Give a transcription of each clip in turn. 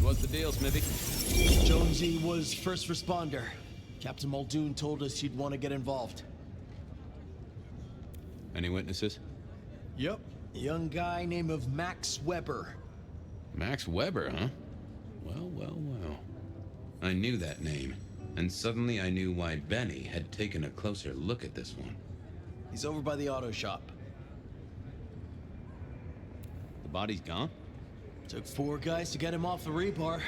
What's the deal, Smithy? Jonesy was first responder. Captain Muldoon told us you'd want to get involved. Any witnesses? Yep. A young guy named of Max Weber. Max Weber, huh? Well. I knew that name, and suddenly I knew why Benny had taken a closer look at this one. He's over by the auto shop. The body's gone? Took 4 guys to get him off the rebar.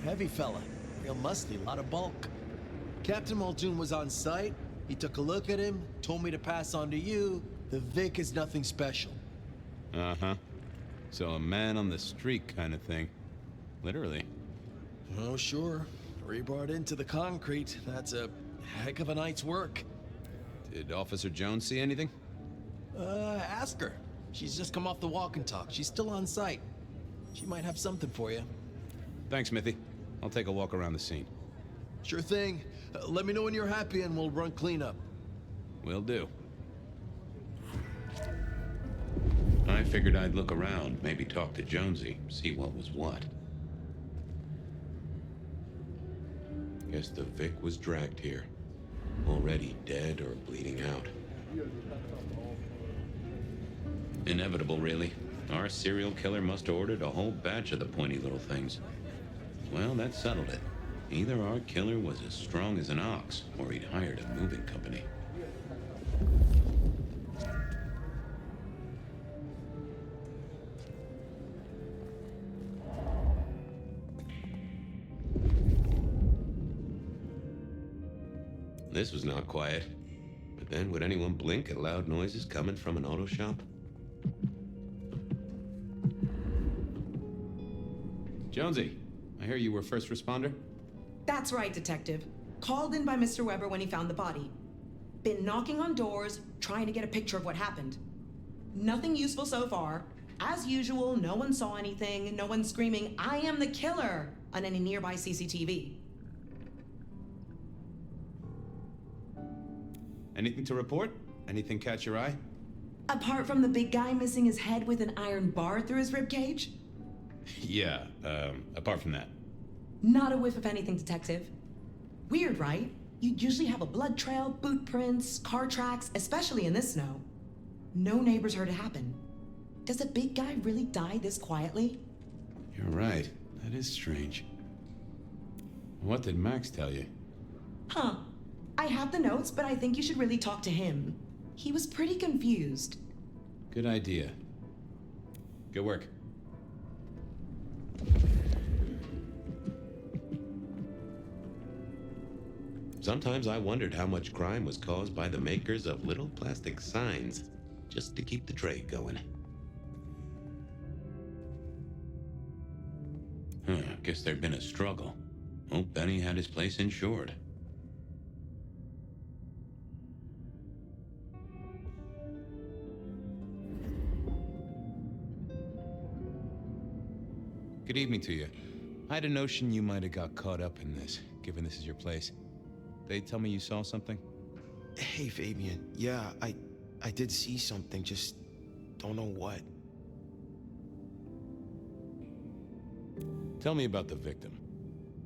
Heavy fella. Real musty, lot of bulk. Captain Muldoon was on site. He took a look at him, told me to pass on to you. The Vic is nothing special. Uh-huh. So a man on the street kind of thing. Literally. Oh, sure. Rebarred into the concrete. That's a heck of a night's work. Did Officer Jones see anything? Ask her. She's just come off the walk and talk. She's still on site. She might have something for you. Thanks, Smithy. I'll take a walk around the scene. Sure thing. Let me know when you're happy and we'll run cleanup. Will do. I figured I'd look around, maybe talk to Jonesy, see what was what. Guess the Vic was dragged here. Already dead or bleeding out. Inevitable, really. Our serial killer must have ordered a whole batch of the pointy little things. Well, that settled it. Either our killer was as strong as an ox, or he'd hired a moving company. This was not quiet. But then, would anyone blink at loud noises coming from an auto shop? Jonesy, I hear you were first responder? That's right, Detective. Called in by Mr. Weber when he found the body. Been knocking on doors, trying to get a picture of what happened. Nothing useful so far. As usual, no one saw anything, no one screaming, "I am the killer!" on any nearby CCTV. Anything to report? Anything catch your eye? Apart from the big guy missing his head with an iron bar through his ribcage? Yeah, apart from that. Not a whiff of anything, Detective. Weird, right? You'd usually have a blood trail, boot prints, car tracks, especially in this snow. No neighbors heard it happen. Does a big guy really die this quietly? You're right. That is strange. What did Max tell you? Huh. I have the notes, but I think you should really talk to him. He was pretty confused. Good idea. Good work. Sometimes I wondered how much crime was caused by the makers of little plastic signs, just to keep the trade going. Guess there'd been a struggle. Hope Benny had his place insured. Good evening to you. I had a notion you might have got caught up in this, given this is your place. They tell me you saw something? Hey, Fabian. Yeah, I did see something, just don't know what. Tell me about the victim.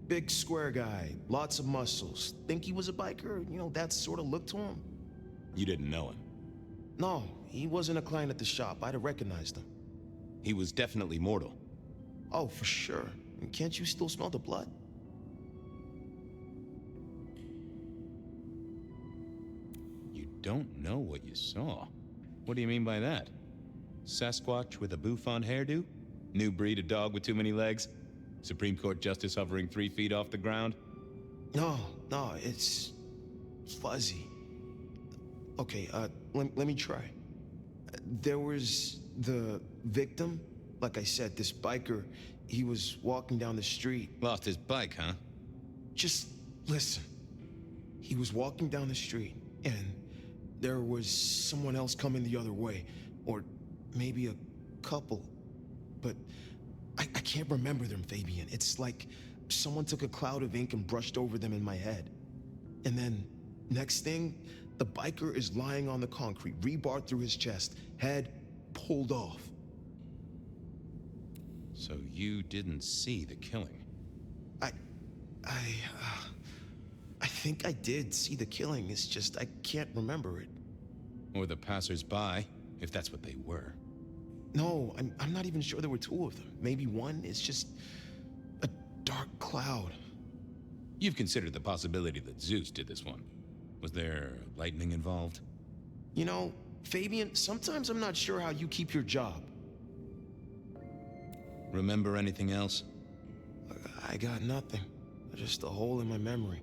Big square guy, lots of muscles. Think he was a biker? You know, that sort of look to him? You didn't know him? No, he wasn't a client at the shop. I'd have recognized him. He was definitely mortal. Oh, for sure. And can't you still smell the blood? You don't know what you saw. What do you mean by that? Sasquatch with a bouffant hairdo? New breed of dog with too many legs? Supreme Court justice hovering 3 feet off the ground? No, it's fuzzy. Okay, let me try. There was the victim, Like I said, this biker, he was walking down the street. Lost his bike, huh? Just listen. He was walking down the street, and there was someone else coming the other way. Or maybe a couple. But I can't remember them, Fabian. It's like someone took a cloud of ink and brushed over them in my head. And then, next thing, the biker is lying on the concrete, rebar through his chest, head pulled off. So you didn't see the killing? I think I did see the killing. It's just I can't remember it. Or the passers-by, if that's what they were. No, I'm not even sure there were two of them. Maybe one is just a dark cloud. You've considered the possibility that Zeus did this one. Was there lightning involved? You know, Fabian, sometimes I'm not sure how you keep your job. Remember anything else? I got nothing. Just a hole in my memory.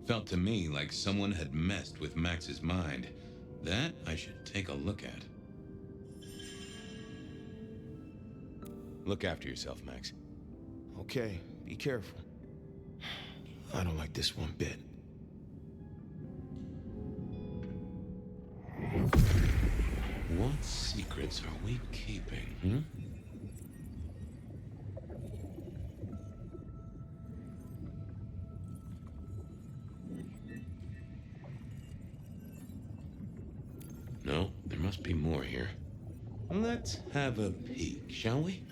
Felt to me like someone had messed with Max's mind. That I should take a look at. Look after yourself, Max. Okay, be careful. I don't like this one bit. What secrets are we keeping, No, there must be more here. Let's have a peek, shall we?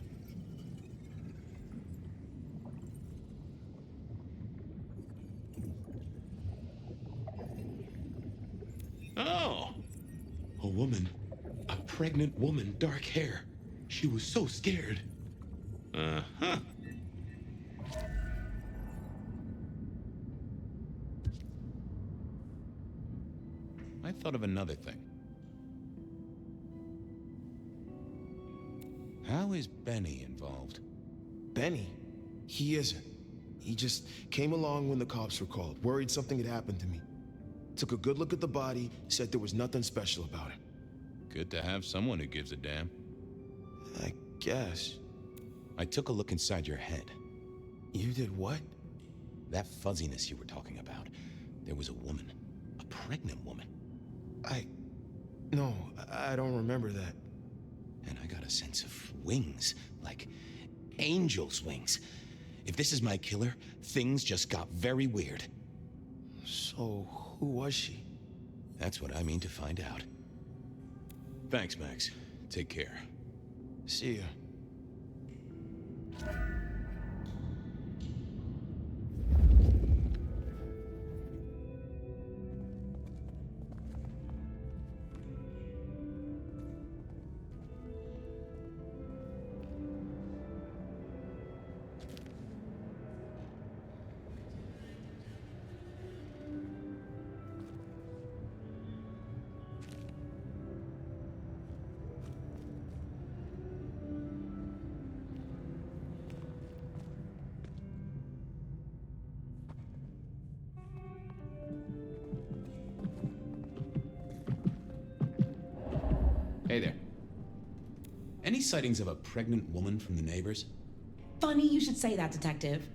Oh! A woman. A pregnant woman, dark hair. She was so scared. Uh-huh. I thought of another thing. How is Benny involved? Benny? He isn't. He just came along when the cops were called, worried something had happened to me. Took a good look at the body, said there was nothing special about it. Good to have someone who gives a damn. I guess. I took a look inside your head. You did what? That fuzziness you were talking about. There was a woman. A pregnant woman. No, I don't remember that. And I got a sense of wings. Like angel's wings. If this is my killer, things just got very weird. So, who was she? That's what I mean to find out. Thanks, Max. Take care. See ya. Hey there. Any sightings of a pregnant woman from the neighbors? Funny you should say that, Detective.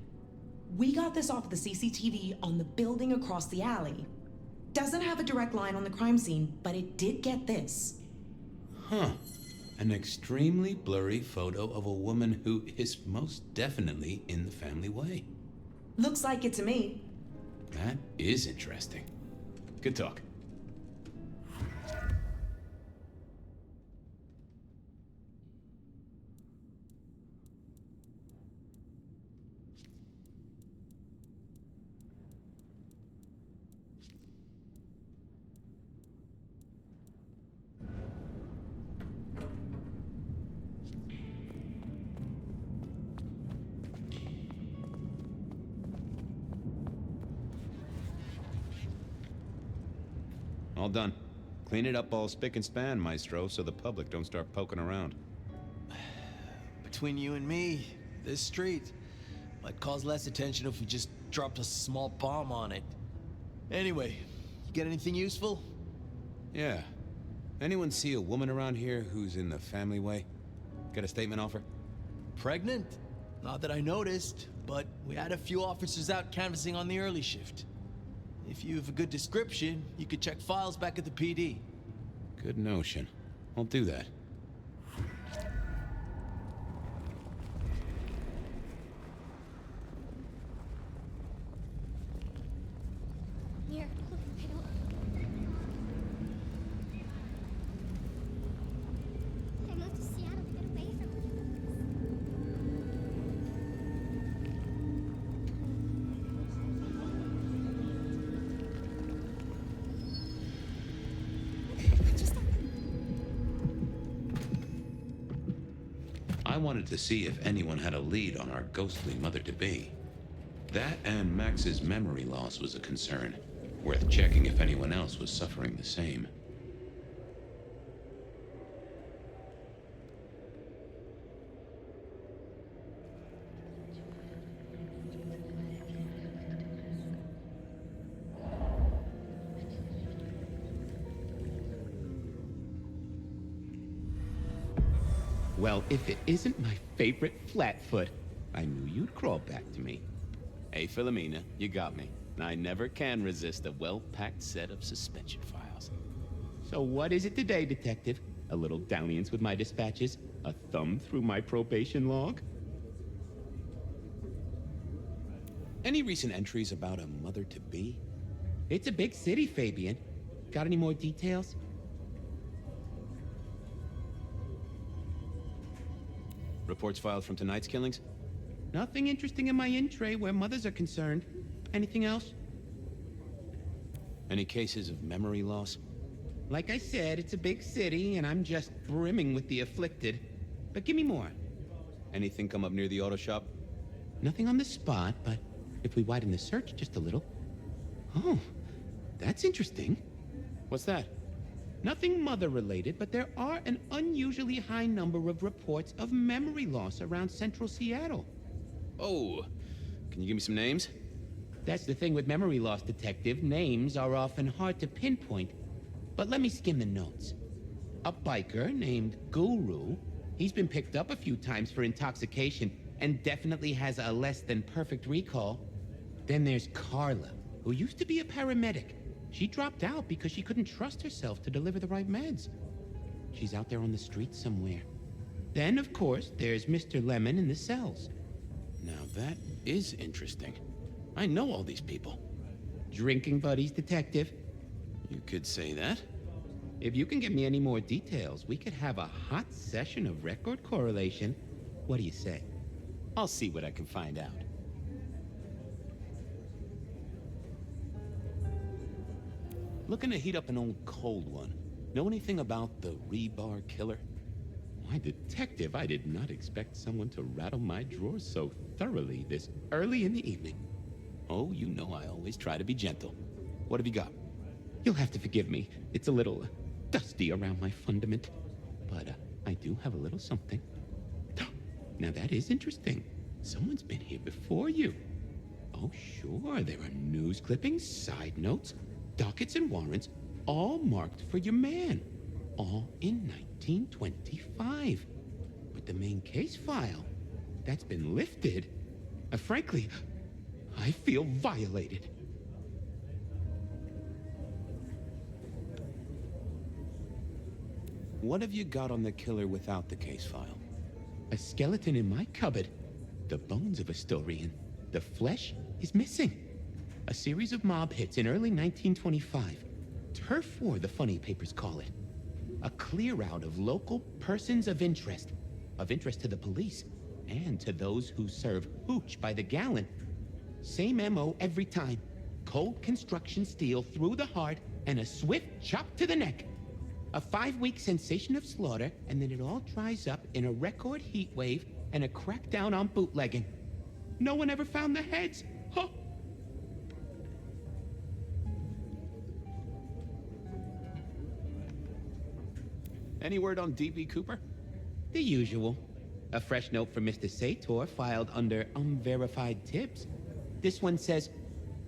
We got this off the CCTV on the building across the alley. Doesn't have a direct line on the crime scene, but it did get this. Huh. An extremely blurry photo of a woman who is most definitely in the family way. Looks like it to me. That is interesting. Good talk. All done. Clean it up all spick and span, Maestro, so the public don't start poking around. Between you and me, this street might cause less attention if we just dropped a small bomb on it. Anyway, you get anything useful? Yeah. Anyone see a woman around here who's in the family way? Got a statement offer? Pregnant? Not that I noticed, but we had a few officers out canvassing on the early shift. If you have a good description, you could check files back at the PD. Good notion. I'll do that. Here, look, I moved to Seattle to get away from you. I wanted to see if anyone had a lead on our ghostly mother-to-be. That and Max's memory loss was a concern. Worth checking if anyone else was suffering the same. Well, if it isn't my favorite Flatfoot, I knew you'd crawl back to me. Hey, Philomena, you got me. I never can resist a well-packed set of suspension files. So what is it today, Detective? A little dalliance with my dispatches? A thumb through my probation log? Any recent entries about a mother-to-be? It's a big city, Fabian. Got any more details? Reports filed from tonight's killings? Nothing interesting in my in-tray where mothers are concerned. Anything else? Any cases of memory loss? Like I said, it's a big city, and I'm just brimming with the afflicted. But give me more. Anything come up near the auto shop? Nothing on the spot, but if we widen the search just a little... Oh, that's interesting. What's that? Nothing mother-related, but there are an unusually high number of reports of memory loss around central Seattle. Oh, can you give me some names? That's the thing with memory loss, Detective. Names are often hard to pinpoint. But let me skim the notes. A biker named Guru. He's been picked up a few times for intoxication and definitely has a less than perfect recall. Then there's Carla, who used to be a paramedic. She dropped out because she couldn't trust herself to deliver the right meds. She's out there on the streets somewhere. Then, of course, there's Mr. Lemon in the cells. Now that is interesting. I know all these people. Drinking buddies, Detective. You could say that. If you can give me any more details, we could have a hot session of record correlation. What do you say? I'll see what I can find out. Looking to heat up an old cold one. Know anything about the rebar killer? Why, Detective, I did not expect someone to rattle my drawers so thoroughly this early in the evening. Oh, you know I always try to be gentle. What have you got? You'll have to forgive me. It's a little dusty around my fundament. But I do have a little something. Now that is interesting. Someone's been here before you. Oh, sure, there are news clippings, side notes, dockets and warrants, all marked for your man. All in 1925. But the main case file, that's been lifted. Frankly, I feel violated. What have you got on the killer without the case file? A skeleton in my cupboard. The bones of a Storian. The flesh is missing. A series of mob hits in early 1925. Turf War, the funny papers call it. A clear out of local persons of interest to the police, and to those who serve hooch by the gallon. Same MO every time. Cold construction steel through the heart, and a swift chop to the neck. A 5-week sensation of slaughter, and then it all dries up in a record heat wave and a crackdown on bootlegging. No one ever found the heads. Huh? Any word on D.B. Cooper? The usual. A fresh note from Mr. Sator filed under unverified tips. This one says,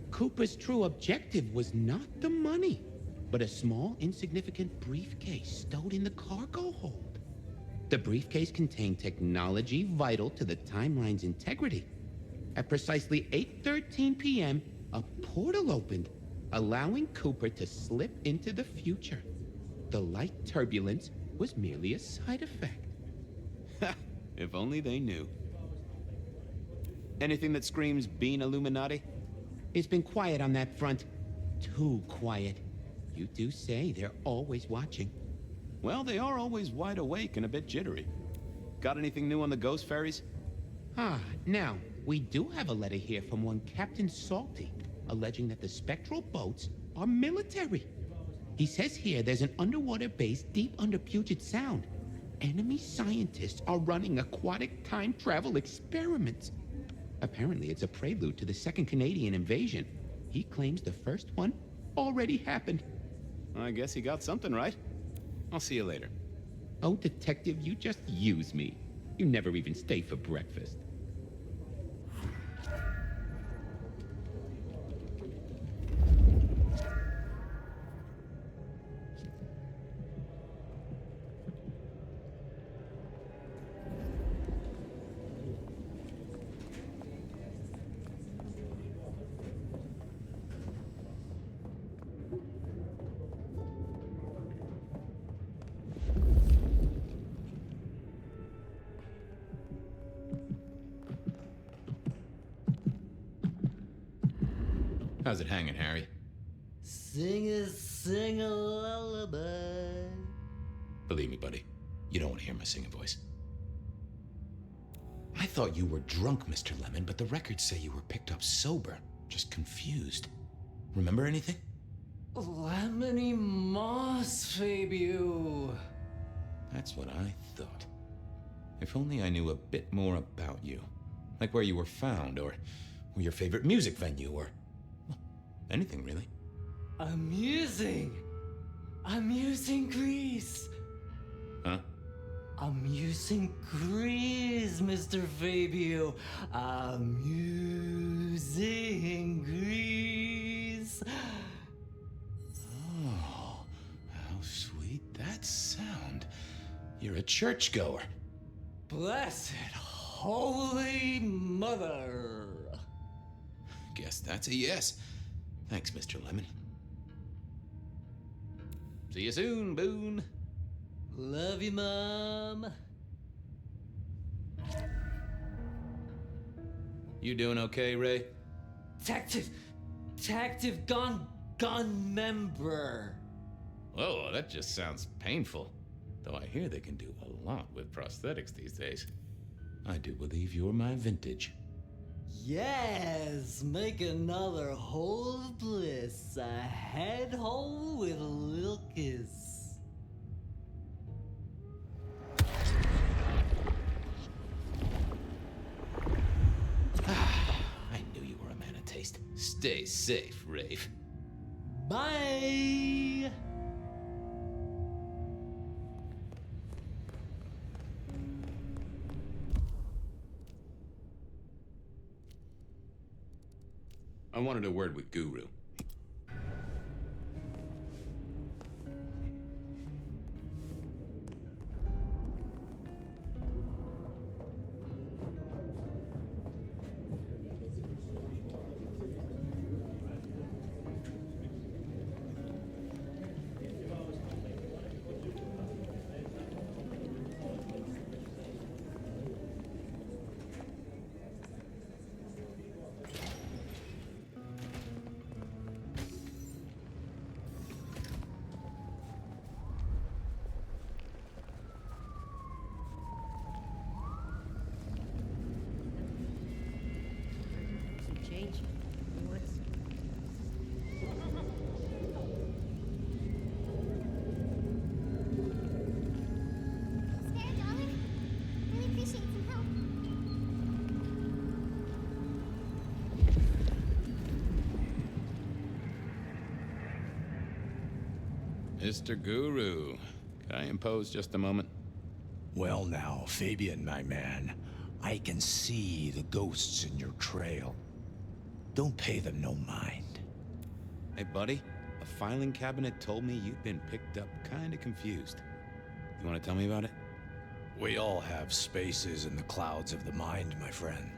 Cooper's true objective was not the money, but a small, insignificant briefcase stowed in the cargo hold. The briefcase contained technology vital to the timeline's integrity. At precisely 8:13 p.m., a portal opened, allowing Cooper to slip into the future. The light turbulence was merely a side effect. Ha! If only they knew. Anything that screams Bean Illuminati? It's been quiet on that front. Too quiet. You do say they're always watching. Well, they are always wide awake and a bit jittery. Got anything new on the ghost ferries? Now, we do have a letter here from one Captain Salty, alleging that the spectral boats are military. He says here there's an underwater base deep under Puget Sound. Enemy scientists are running aquatic time travel experiments. Apparently, it's a prelude to the Second Canadian invasion. He claims the first one already happened. I guess he got something right. I'll see you later. Oh, Detective, you just use me. You never even stay for breakfast. How's it hanging, Harry? Sing a lullaby. Believe me, buddy, you don't want to hear my singing voice. I thought you were drunk, Mr. Lemon, but the records say you were picked up sober, just confused. Remember anything? Lemony moss, Fabio. That's what I thought. If only I knew a bit more about you. Like where you were found, or your favorite music venue, or well, anything really. Amusing Greece. Huh? Amusing Greece, Mr. Fabio. Amusing Greece. Oh, how sweet that sound. You're a churchgoer. Blessed Holy Mother. Guess that's a yes. Thanks, Mr. Lemon. See you soon, Boone. Love you, Mom. You doing okay, Ray? Tactive gun member. Whoa, that just sounds painful. Though I hear they can do a lot with prosthetics these days. I do believe you're my vintage. Yes, make another hole of bliss, a head hole with a little kiss. I knew you were a man of taste. Stay safe, Rafe. Bye. I wanted a word with Guru. Change. What's Spare, darling. Really appreciate some help. Mr. Guru, can I impose just a moment? Well now, Fabian, my man, I can see the ghosts in your trail. Don't pay them no mind. Hey, buddy, a filing cabinet told me you'd been picked up kinda confused. You wanna tell me about it? We all have spaces in the clouds of the mind, my friend.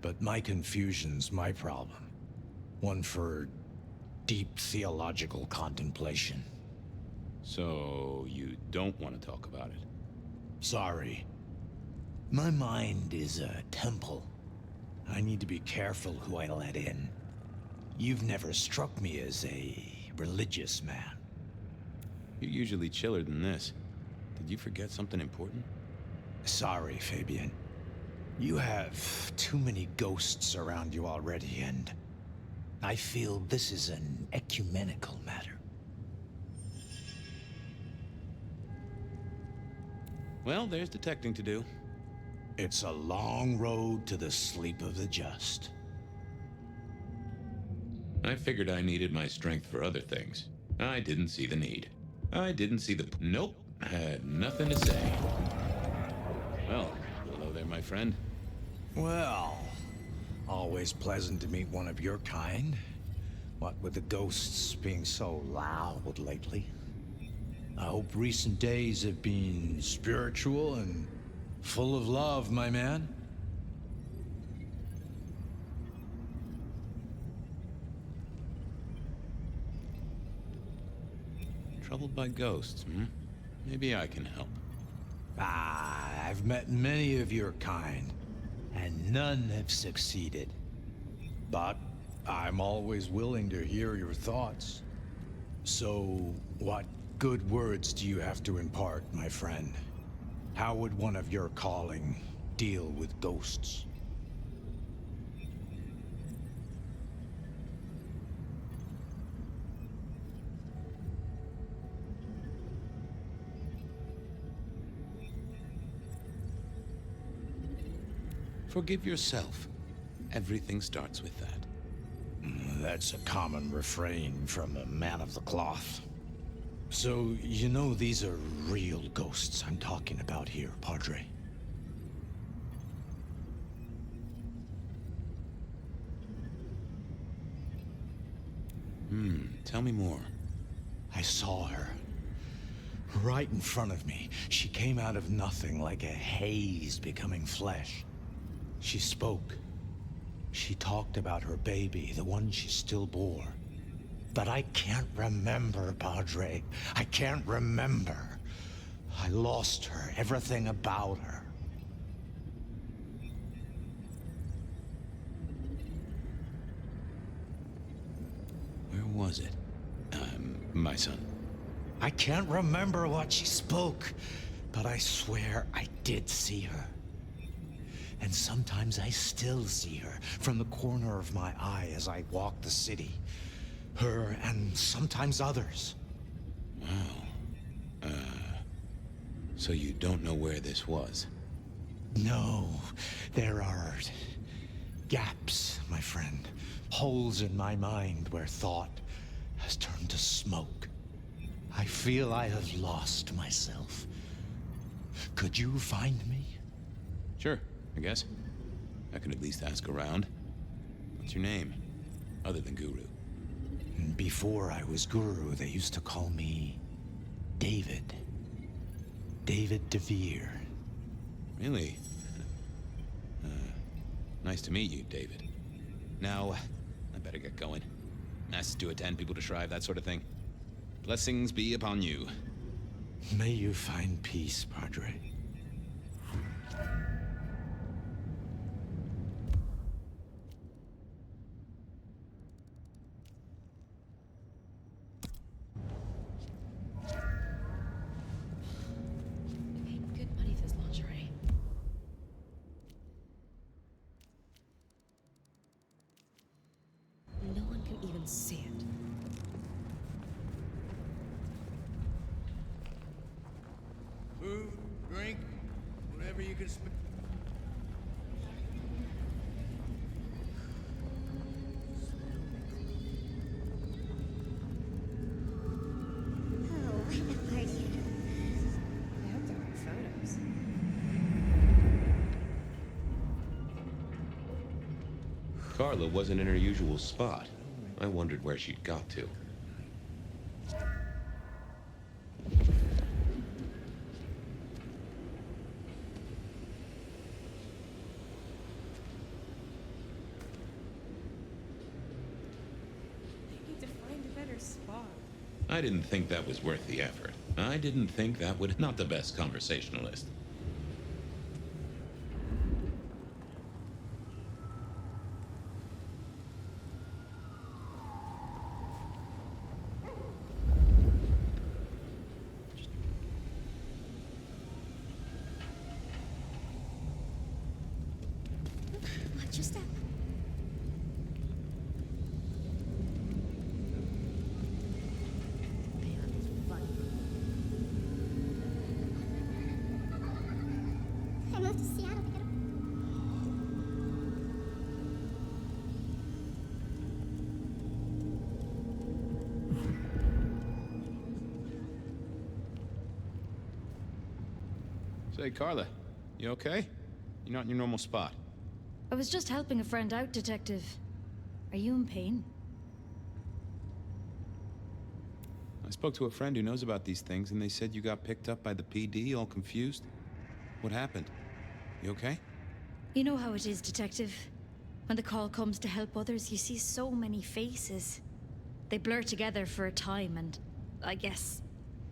But my confusion's my problem. One for deep theological contemplation. So, you don't want to talk about it? Sorry. My mind is a temple. I need to be careful who I let in. You've never struck me as a religious man. You're usually chiller than this. Did you forget something important? Sorry, Fabian. You have too many ghosts around you already, and I feel this is an ecumenical matter. Well, there's detecting to do. It's a long road to the sleep of the just. I figured I needed my strength for other things. I didn't see the need. I didn't see the... Nope. Had nothing to say. Well, hello there, my friend. Well, always pleasant to meet one of your kind. What with the ghosts being so loud lately. I hope recent days have been spiritual and full of love, my man. Troubled by ghosts, hmm? Maybe I can help. I've met many of your kind, and none have succeeded. But I'm always willing to hear your thoughts. So, what good words do you have to impart, my friend? How would one of your calling deal with ghosts? Forgive yourself. Everything starts with that. That's a common refrain from a man of the cloth. So, you know these are real ghosts I'm talking about here, Padre. Tell me more. I saw her. Right in front of me. She came out of nothing, like a haze becoming flesh. She spoke. She talked about her baby, the one she still bore. But I can't remember, Padre. I can't remember. I lost her, everything about her. Where was it? My son. I can't remember what she spoke, but I swear I did see her. And sometimes I still see her from the corner of my eye as I walk the city. Her and sometimes others. Wow. So you don't know where this was? No, there are gaps, my friend. Holes in my mind where thought has turned to smoke. I feel I have lost myself. Could you find me? Sure, I guess. I could at least ask around. What's your name? Other than Guru. Before I was Guru, they used to call me David. David DeVere. Really? Nice to meet you, David. Now, I better get going. Masses to attend, people to shrive, that sort of thing. Blessings be upon you. May you find peace, Padre. Good money for this lingerie. No one can even see it. Food, drink, whatever you can spend. Oh, what a party. I hope there are photos. Carla wasn't in her usual spot. I wondered where she'd got to. I didn't think that was worth the effort. I didn't think that would... Not the best conversationalist. Watch your step. I moved to Seattle to get a... Say, Carla, you okay? You're not in your normal spot. I was just helping a friend out, Detective. Are you in pain? I spoke to a friend who knows about these things, and they said you got picked up by the PD, all confused. What happened? You okay? You know how it is, Detective. When the call comes to help others, you see so many faces. They blur together for a time, and I guess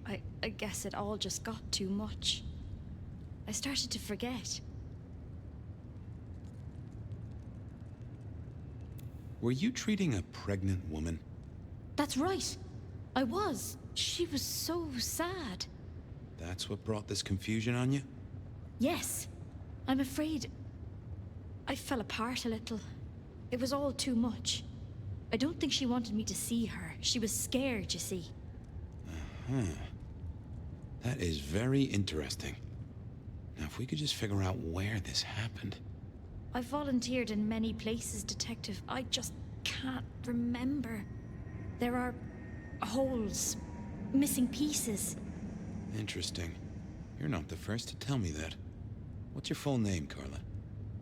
it all just got too much. I started to forget. Were you treating a pregnant woman? That's right. I was. She was so sad. That's what brought this confusion on you? Yes. I'm afraid I fell apart a little. It was all too much. I don't think she wanted me to see her. She was scared, you see. That is very interesting. Now, if we could just figure out where this happened. I've volunteered in many places, Detective. I just can't remember. There are holes, missing pieces. Interesting. You're not the first to tell me that. What's your full name, Carla?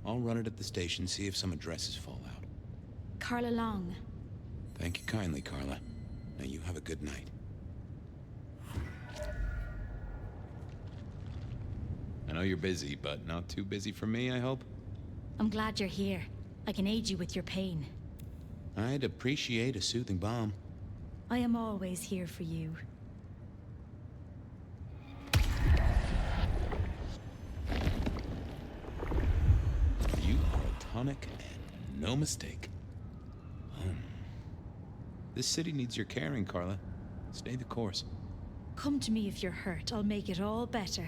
I'll run it at the station, see if some addresses fall out. Carla Long. Thank you kindly, Carla. Now you have a good night. I know you're busy, but not too busy for me, I hope? I'm glad you're here. I can aid you with your pain. I'd appreciate a soothing balm. I am always here for you. You are a tonic and no mistake. This city needs your caring, Carla. Stay the course. Come to me if you're hurt. I'll make it all better.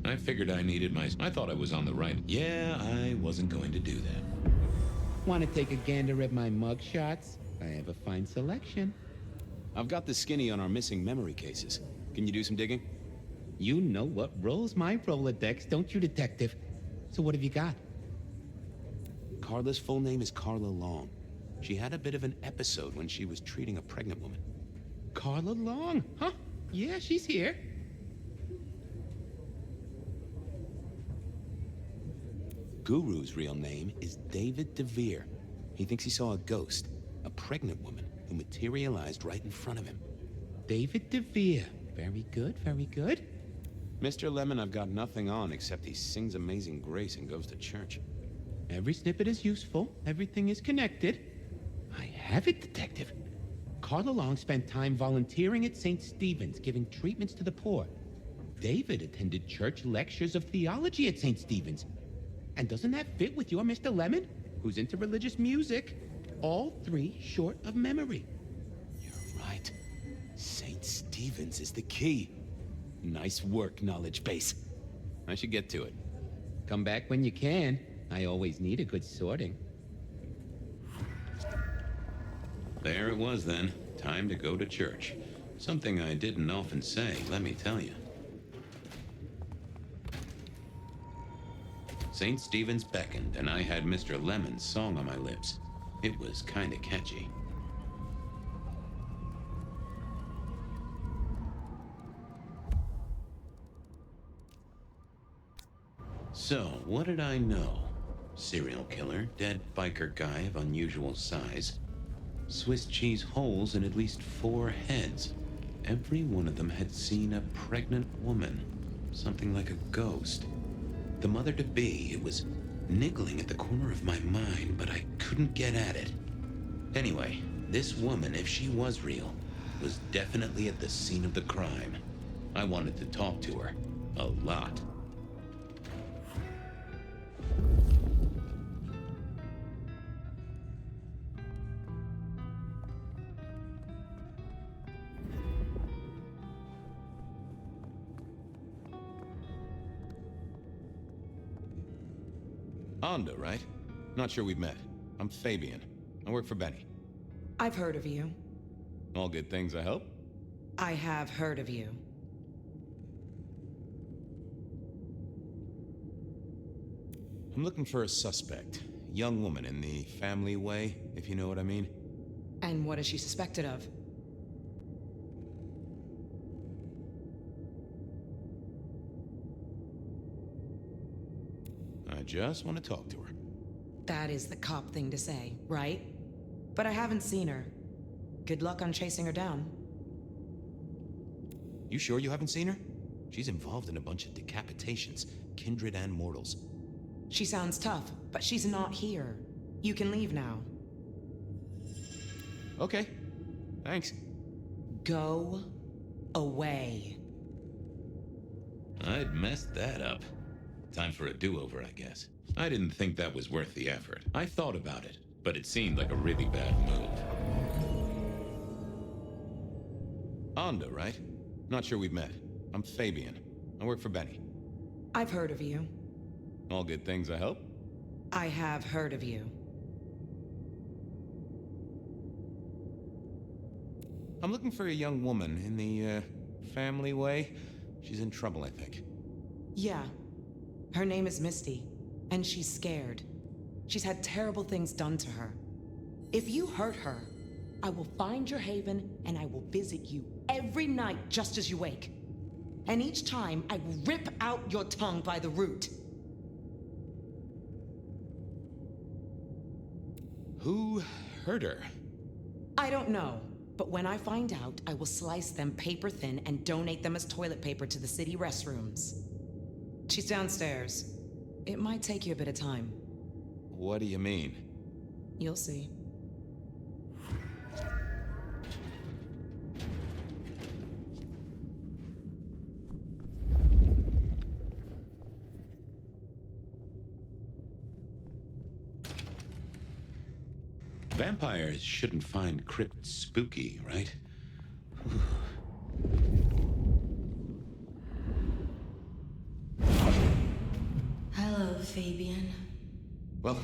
I figured I needed I thought I was on the right. Yeah, I wasn't going to do that. Want to take a gander at my mug shots? I have a fine selection. I've got the skinny on our missing memory cases. Can you do some digging? You know what rolls my Rolodex, don't you, Detective? So what have you got? Carla's full name is Carla Long. She had a bit of an episode when she was treating a pregnant woman. Carla Long, huh? Yeah, she's here. Guru's real name is David DeVere. He thinks he saw a ghost, a pregnant woman who materialized right in front of him. David DeVere. Very good, very good. Mr. Lemon, I've got nothing on except he sings Amazing Grace and goes to church. Every snippet is useful. Everything is connected. I have it, Detective. Carla Long spent time volunteering at St. Stephen's, giving treatments to the poor. David attended church lectures of theology at St. Stephen's. And doesn't that fit with your Mr. Lemon? who's into religious music. All three short of memory. You're right. St. Stephen's is the key. Nice work, knowledge base. I should get to it. Come back when you can. I always need a good sorting. There it was then. Time to go to church. Something I didn't often say, let me tell you. St. Stephen's beckoned, and I had Mr. Lemon's song on my lips. It was kinda catchy. So, what did I know? Serial killer, dead biker guy of unusual size, Swiss cheese holes in at least 4 heads. Every one of them had seen a pregnant woman, something like a ghost. The mother-to-be, it was niggling at the corner of my mind, but I couldn't get at it. Anyway, this woman, if she was real, was definitely at the scene of the crime. I wanted to talk to her. A lot. Onda, right? Not sure we've met. I'm Fabian. I work for Benny. I've heard of you. All good things, I hope? I have heard of you. I'm looking for a suspect. Young woman in the family way, if you know what I mean. And what is she suspected of? I just want to talk to her. That is the cop thing to say, right? But I haven't seen her. Good luck on chasing her down. You sure you haven't seen her? She's involved in a bunch of decapitations, kindred and mortals. She sounds tough, but she's not here. You can leave now. Okay. Thanks. Go away. I'd messed that up. Time for a do-over, I guess. I didn't think that was worth the effort. I thought about it, but it seemed like a really bad move. Onda, right? Not sure we've met. I'm Fabian. I work for Benny. I've heard of you. All good things, I hope? I have heard of you. I'm looking for a young woman in the, family way. She's in trouble, I think. Yeah. Her name is Misty, and she's scared. She's had terrible things done to her. If you hurt her, I will find your haven and I will visit you every night just as you wake. And each time I will rip out your tongue by the root. Who hurt her? I don't know, but when I find out, I will slice them paper thin and donate them as toilet paper to the city restrooms. She's downstairs. It might take you a bit of time. What do you mean? You'll see. Vampires shouldn't find crypts spooky, right? Hello, Fabian. Well,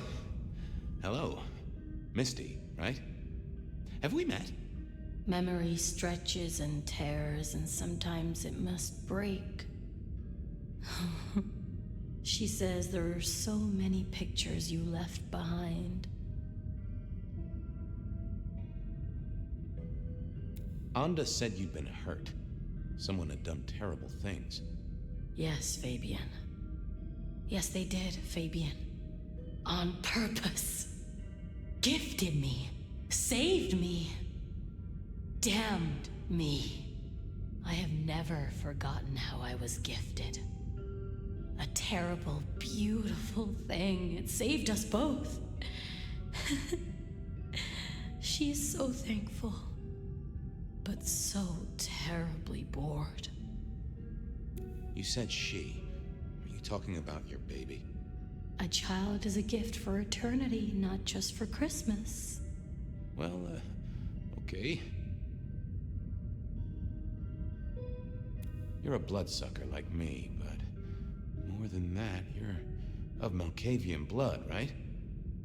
hello. Misty, right? Have we met? Memory stretches and tears, and sometimes it must break. She says there are so many pictures you left behind. Onda said you'd been hurt. Someone had done terrible things. Yes, Fabian. Yes, they did, Fabian. On purpose. Gifted me. Saved me. Damned me. I have never forgotten how I was gifted. A terrible, beautiful thing. It saved us both. She is so thankful, but so terribly bored. You said she. Are you talking about your baby? A child is a gift for eternity, not just for Christmas. Well, okay. You're a bloodsucker like me, but more than that, you're of Malkavian blood, right?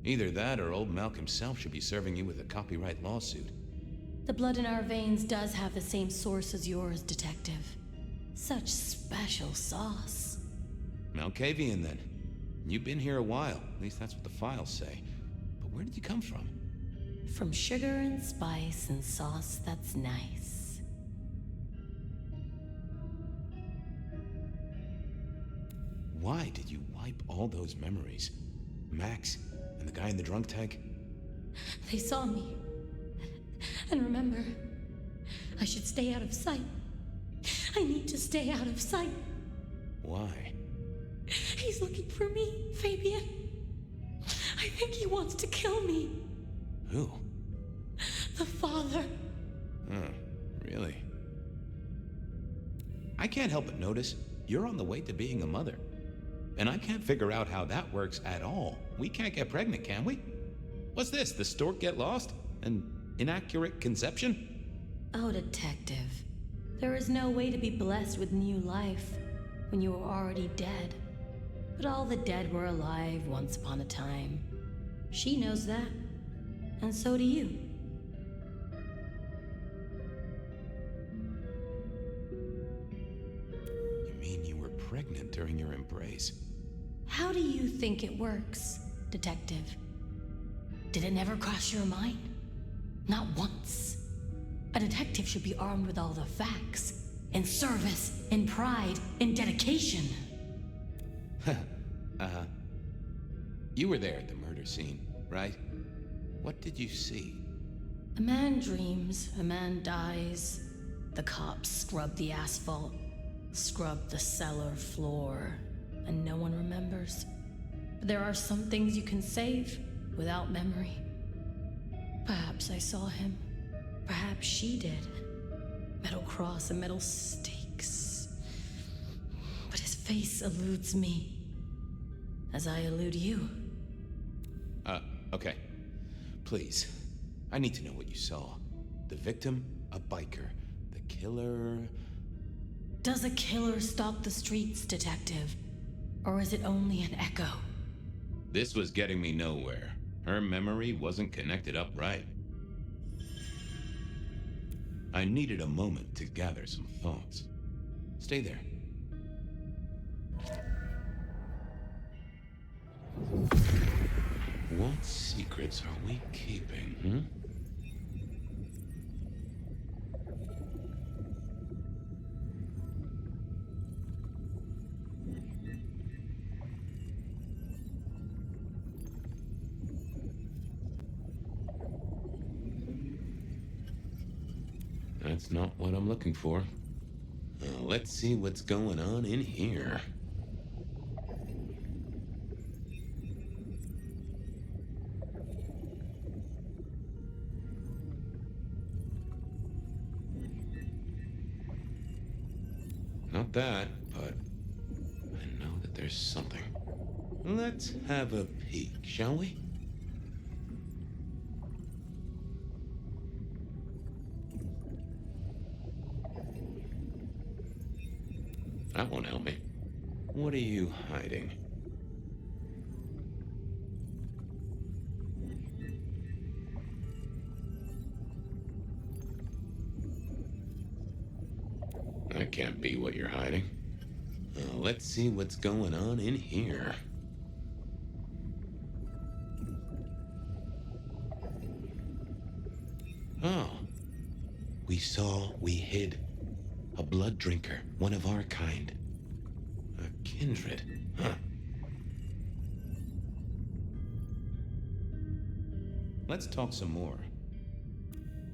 Either that or old Malk himself should be serving you with a copyright lawsuit. The blood in our veins does have the same source as yours, Detective. Such special sauce. Malkavian, then. You've been here a while. At least that's what the files say. But where did you come from? From sugar and spice and sauce that's nice. Why did you wipe all those memories? Max and the guy in the drunk tank? They saw me. And remember, I should stay out of sight. I need to stay out of sight. Why? He's looking for me, Fabian. I think he wants to kill me. Who? The father. Huh, really? I can't help but notice you're on the way to being a mother. And I can't figure out how that works at all. We can't get pregnant, can we? What's this, the stork get lost? An inaccurate conception? Oh, Detective. There is no way to be blessed with new life when you are already dead. But all the dead were alive once upon a time. She knows that. And so do you. You mean you were pregnant during your embrace? How do you think it works, Detective? Did it never cross your mind? Not once. A detective should be armed with all the facts. In service, in pride, in dedication. You were there at the murder scene, right? What did you see? A man dreams, a man dies. The cops scrub the asphalt, scrub the cellar floor, and no one remembers. But there are some things you can save without memory. Perhaps I saw him. Perhaps she did. Metal cross and metal stakes. But his face eludes me, as I elude you. Okay. Please. I need to know what you saw. The victim, a biker. The killer... Does a killer stalk the streets, Detective? Or is it only an echo? This was getting me nowhere. Her memory wasn't connected up right. I needed a moment to gather some thoughts. Stay there. What secrets are we keeping, That's not what I'm looking for. Let's see what's going on in here. Not that, but I know that there's something. Let's have a peek, shall we? That won't help me. What are you hiding? That can't be what you're hiding. Let's see what's going on in here. Oh. We saw, we hid. A blood drinker, one of our kind. A kindred, huh? Let's talk some more.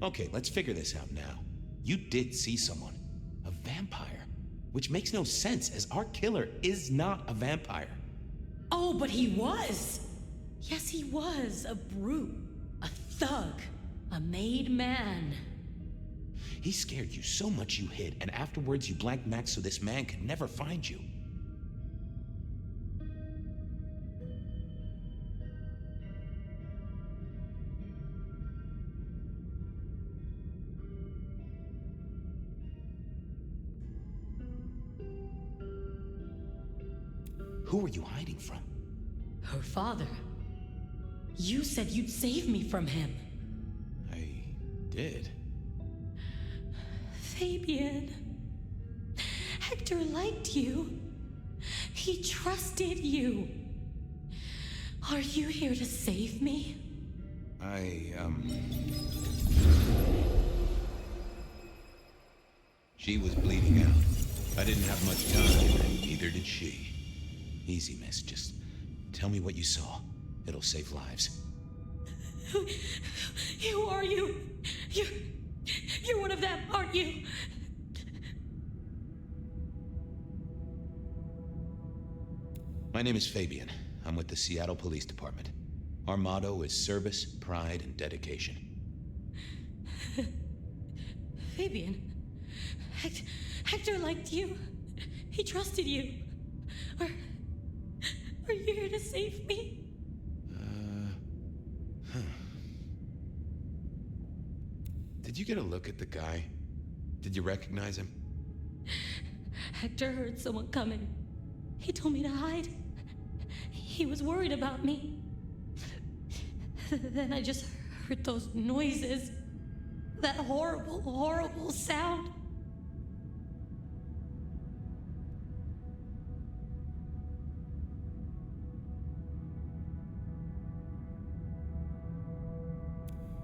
Okay, let's figure this out now. You did see someone. A vampire. Which makes no sense, as our killer is not a vampire. Oh, but he was! Yes, he was. A brute. A thug. A made man. He scared you so much you hid, and afterwards you blanked Max so this man could never find you. Who are you hiding from? Her father. You said you'd save me from him. I did. Fabian. Hector liked you. He trusted you. Are you here to save me? She was bleeding out. I didn't have much time, and neither did she. Easy, miss. Just tell me what you saw. It'll save lives. Who are you? You're one of them, aren't you? My name is Fabian. I'm with the Seattle Police Department. Our motto is service, pride, and dedication. Fabian, Hector liked you. He trusted you. Are you here to save me? Did you get a look at the guy? Did you recognize him? Hector heard someone coming. He told me to hide. He was worried about me. Then I just heard those noises. That horrible, horrible sound.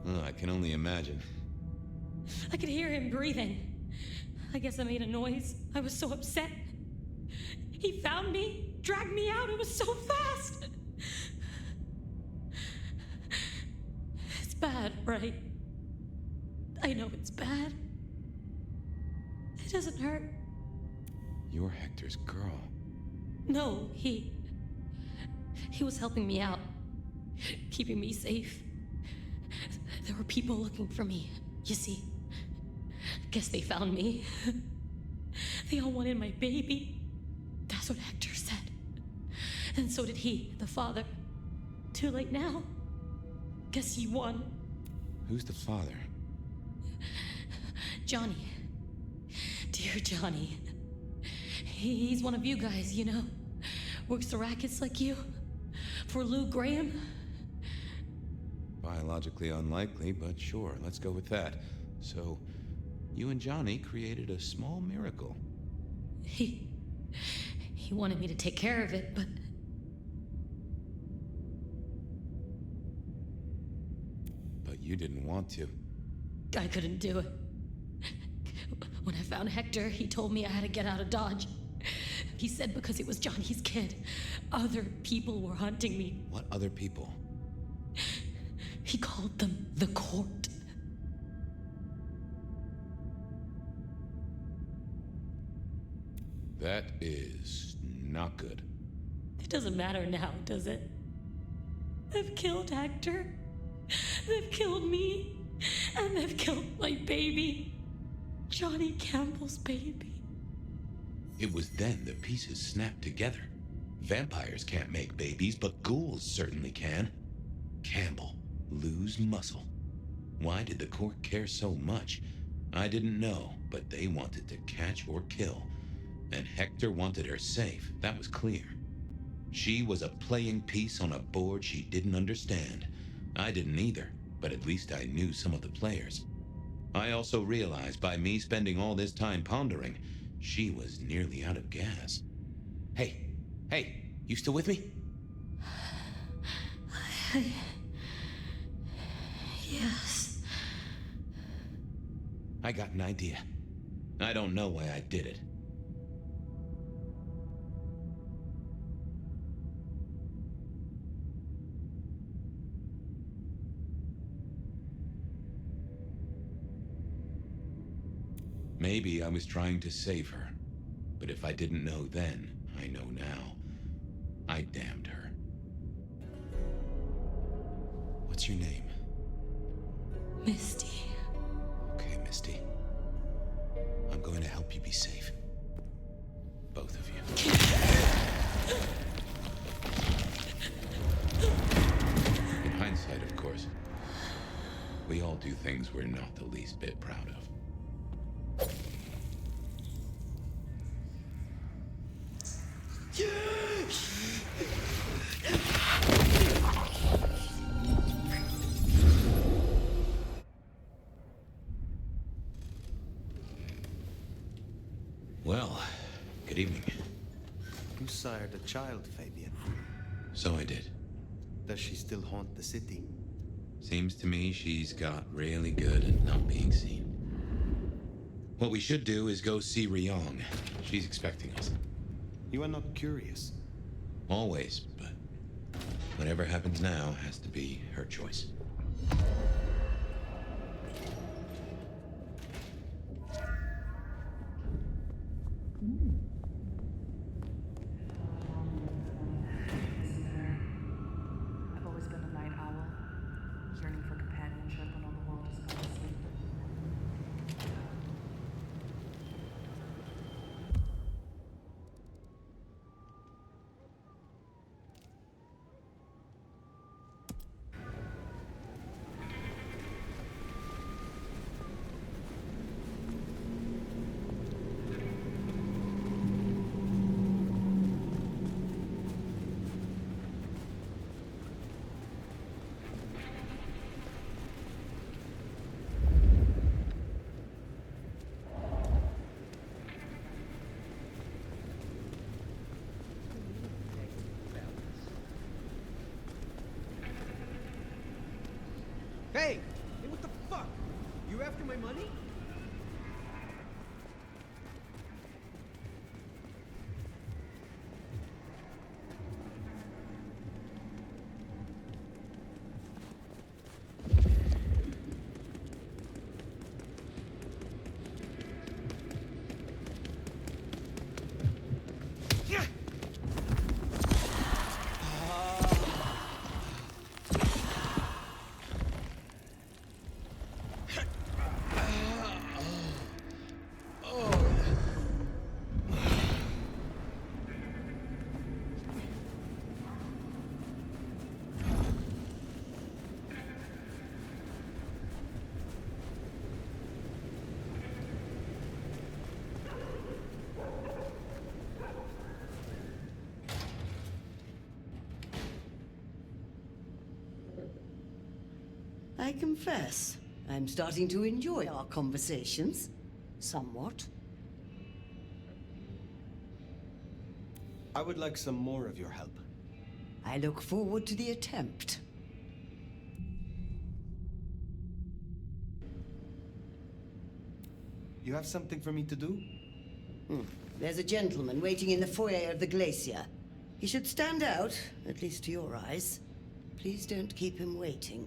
Oh, I can only imagine. I could hear him breathing. I guess I made a noise. I was so upset. He found me, dragged me out. It was so fast. It's bad, right? I know it's bad. It doesn't hurt. You're Hector's girl. No, he was helping me out, keeping me safe. There were people looking for me, you see. Guess they found me. They all wanted my baby. That's what Hector said. And so did he, the father. Too late now. Guess he won. Who's the father? Johnny. Dear Johnny. He's one of you guys, you know. Works the rackets like you. For Lou Graham. Biologically unlikely, but sure, let's go with that. So, you and Johnny created a small miracle. He wanted me to take care of it, but... But you didn't want to. I couldn't do it. When I found Hector, he told me I had to get out of Dodge. He said because it was Johnny's kid, other people were hunting me. What other people? He called them the court. That is not good. It doesn't matter now, does it? They've killed Hector. They've killed me. And they've killed my baby. Johnny Campbell's baby. It was then the pieces snapped together. Vampires can't make babies, but ghouls certainly can. Campbell, lose muscle. Why did the court care so much? I didn't know, but they wanted to catch or kill. And Hector wanted her safe, that was clear. She was a playing piece on a board she didn't understand. I didn't either, but at least I knew some of the players. I also realized by me spending all this time pondering, she was nearly out of gas. Hey, you still with me? Yes. I got an idea. I don't know why I did it. Maybe I was trying to save her. But if I didn't know then, I know now. I damned her. What's your name? Misty. Okay, Misty. I'm going to help you be safe. Both of you. In hindsight, of course. We all do things we're not the least bit proud of. Yes! Good evening. You sired a child, Fabian. So I did. Does she still haunt the city? Seems to me she's got really good at not being seen. What we should do is go see Ryong. She's expecting us. You are not curious. Always, but whatever happens now has to be her choice. I've always been a night owl, yearning for companionship when all the world has gone to sleep. Hey! Hey, what the fuck? You after my money? I confess, I'm starting to enjoy our conversations. Somewhat. I would like some more of your help. I look forward to the attempt. You have something for me to do? There's a gentleman waiting in the foyer of the glacier. He should stand out, at least to your eyes. Please don't keep him waiting.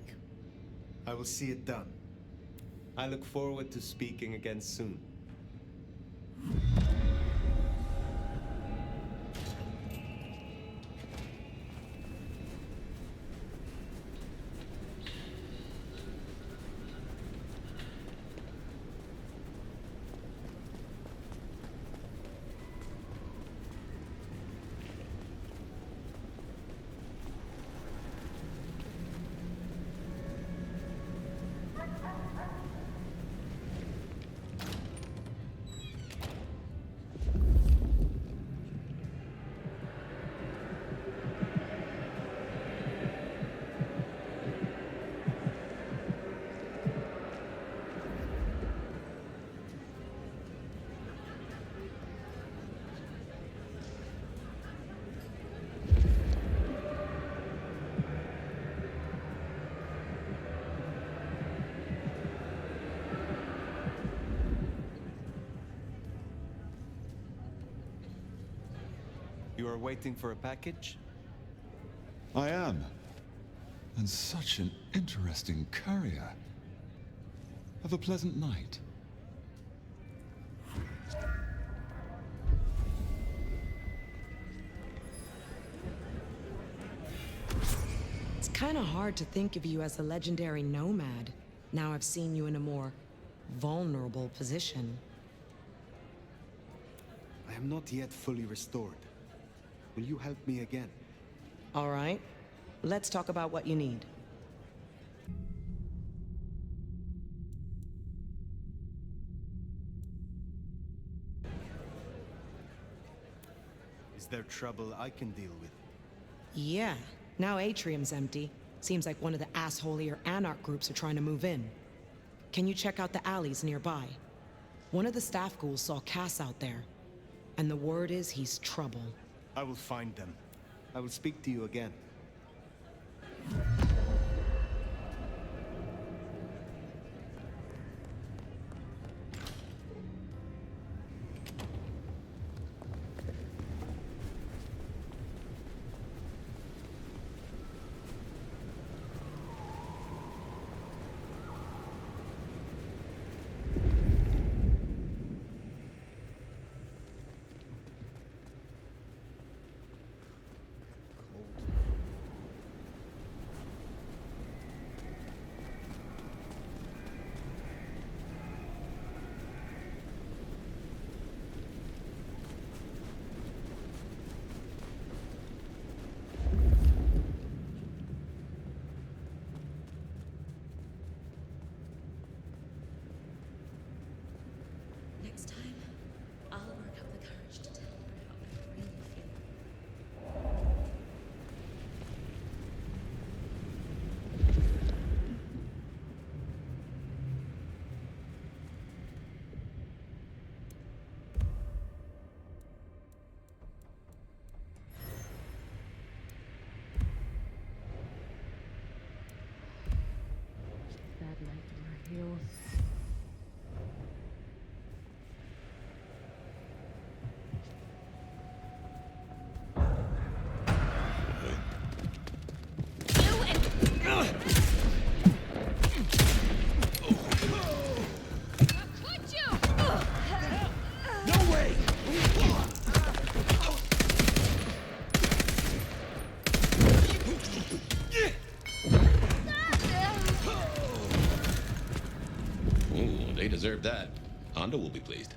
I will see it done. I look forward to speaking again soon. You are waiting for a package? I am. And such an interesting courier. Have a pleasant night. It's kind of hard to think of you as a legendary nomad. Now I've seen you in a more vulnerable position. I am not yet fully restored. Will you help me again? All right. Let's talk about what you need. Is there trouble I can deal with? Yeah. Now Atrium's empty. Seems like one of the assholier anarch groups are trying to move in. Can you check out the alleys nearby? One of the staff ghouls saw Cass out there. And the word is he's trouble. I will find them. I will speak to you again. Next time, I'll work up the courage to tell her how I really feel. Bad nightmare heals. Ooh, they deserve that. Honda will be pleased.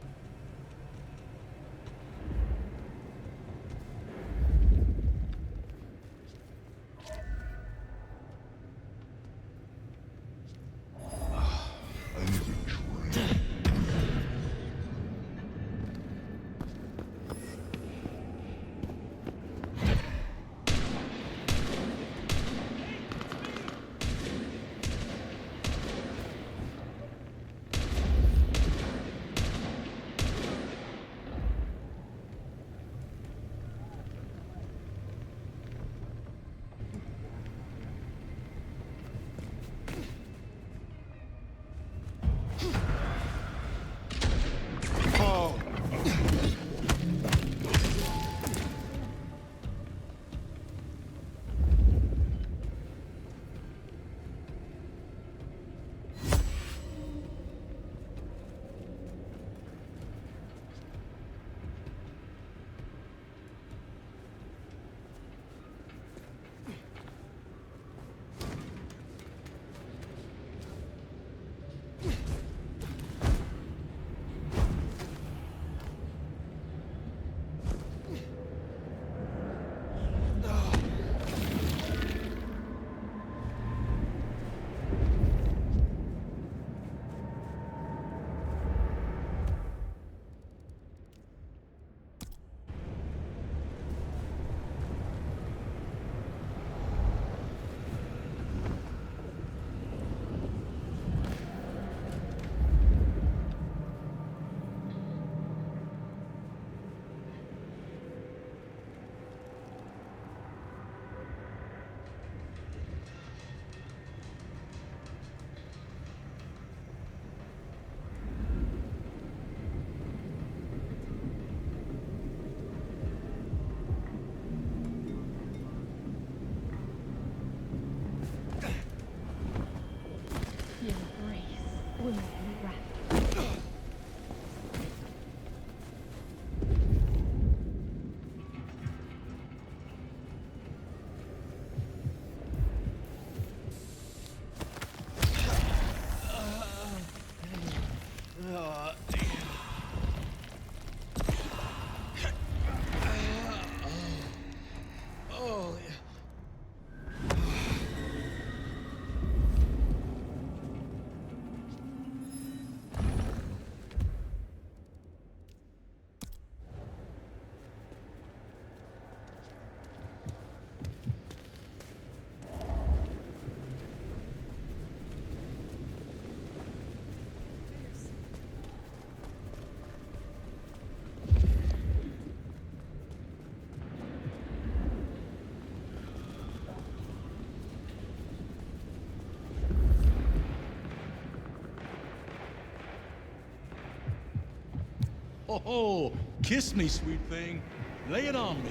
ho! Kiss me, sweet thing. Lay it on me.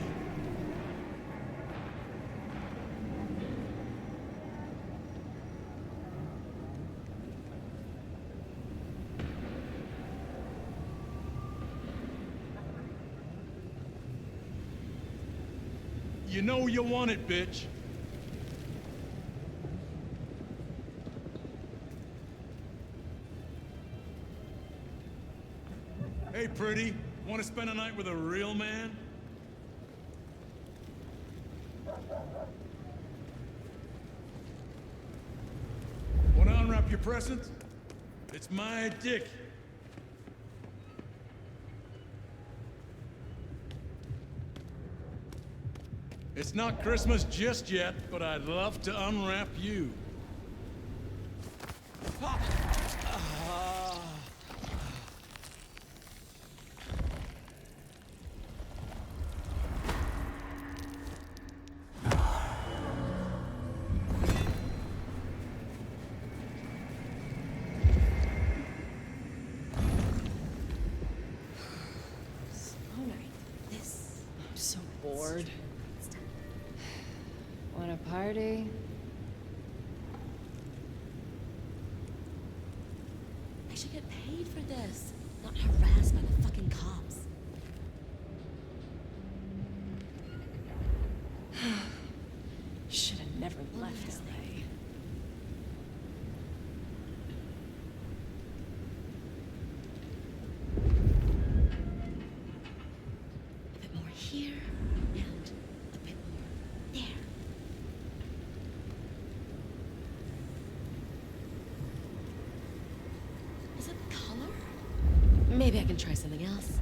You know you want it, bitch. Hey, pretty. Want to spend a night with a real man? Want to unwrap your presents? It's my dick. It's not Christmas just yet, but I'd love to unwrap you. I'm so bored. Want a party? I should get paid for this, not harassed by the fucking cops. Should have never left LA. A bit more here, and a bit more there. Is it color? Maybe I can try something else.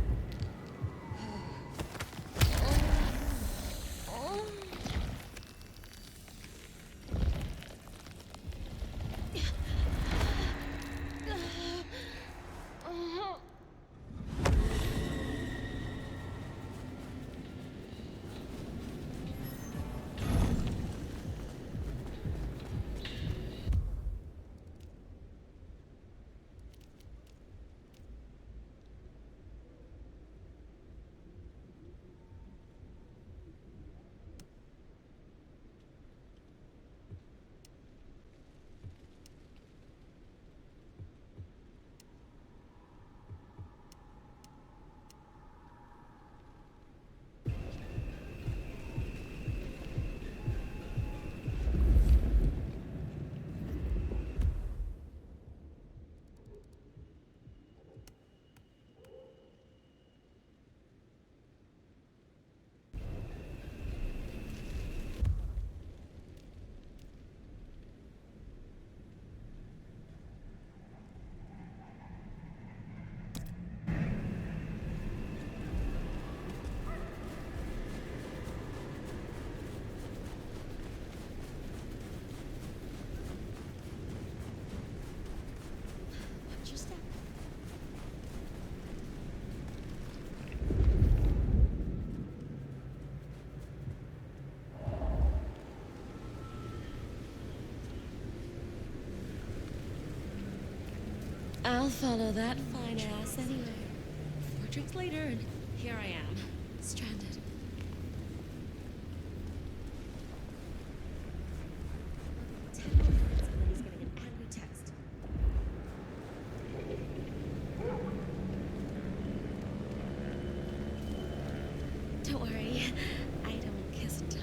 I'll follow that fine ass anyway. 4 drinks later, and here I am, stranded. Tell my friends, and then he's getting an angry text. Don't worry, I don't kiss and tell.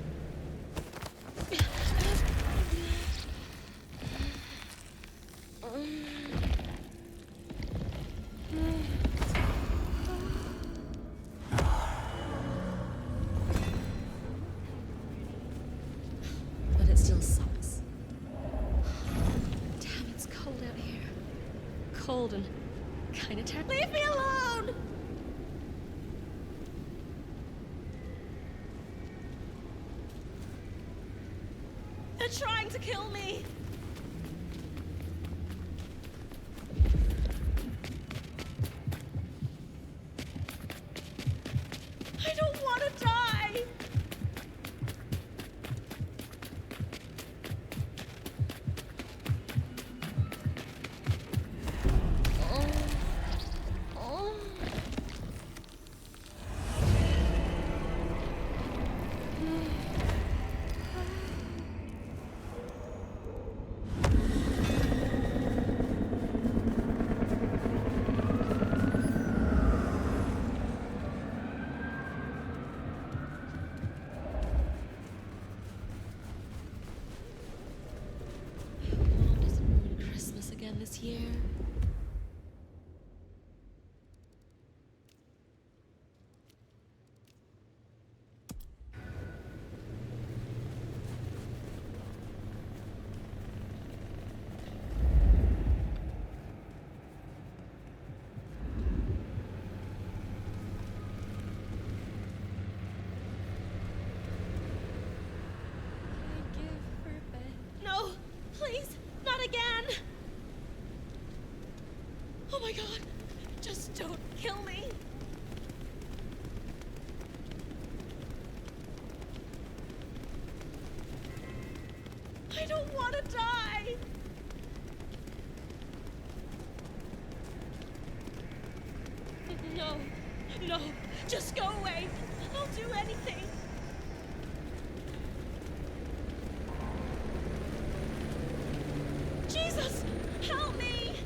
But it still sucks. Damn, it's cold out here. Cold and kinda tired. Leave me alone! They're trying to kill me! I don't want to die! this year. No, please, not again. Oh my God, just don't kill me. I don't want to die. No, no, just go away. I'll do anything. Jesus, help me!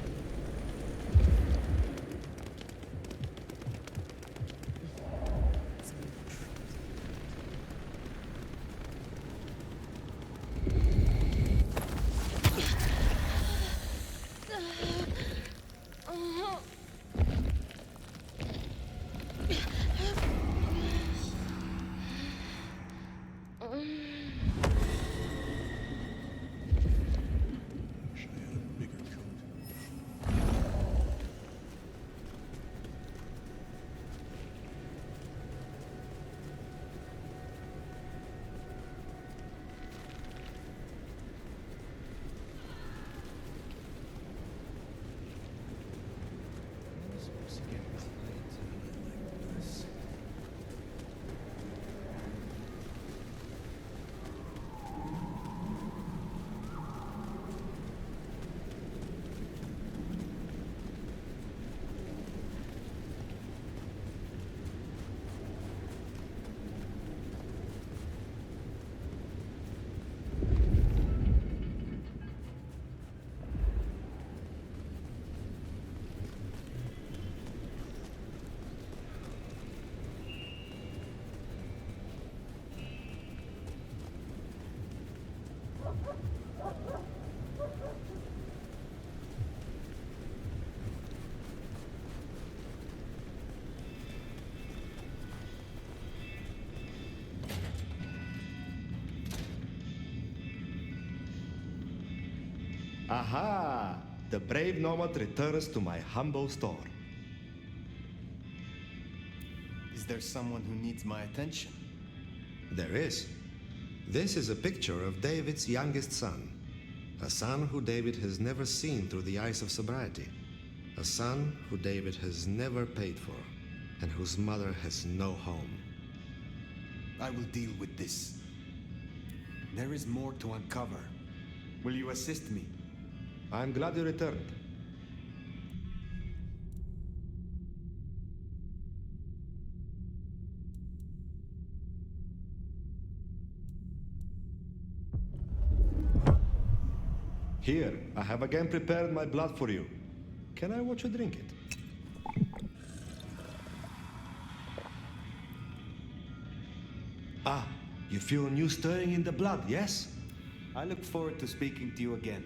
Aha! The brave nomad returns to my humble store. Is there someone who needs my attention? There is. This is a picture of David's youngest son. A son who David has never seen through the eyes of sobriety. A son who David has never paid for, and whose mother has no home. I will deal with this. There is more to uncover. Will you assist me? I'm glad you returned. Here, I have again prepared my blood for you. Can I watch you drink it? Ah, you feel a new stirring in the blood, yes? I look forward to speaking to you again.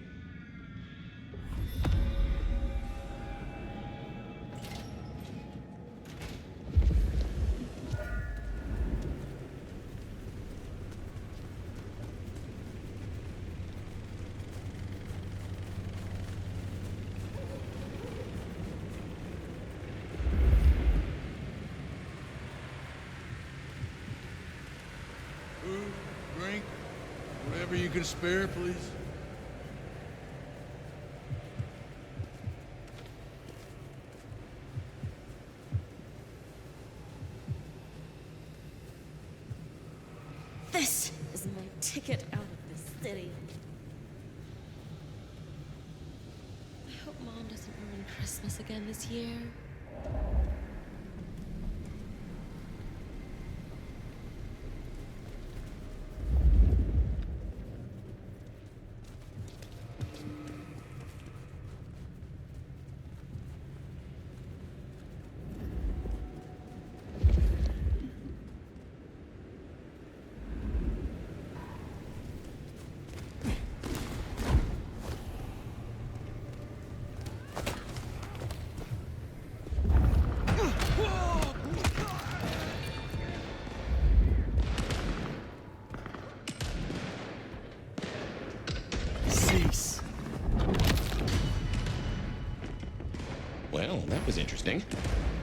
Food, drink, whatever you can spare, please. This is my ticket out of this city. I hope Mom doesn't ruin Christmas again this year.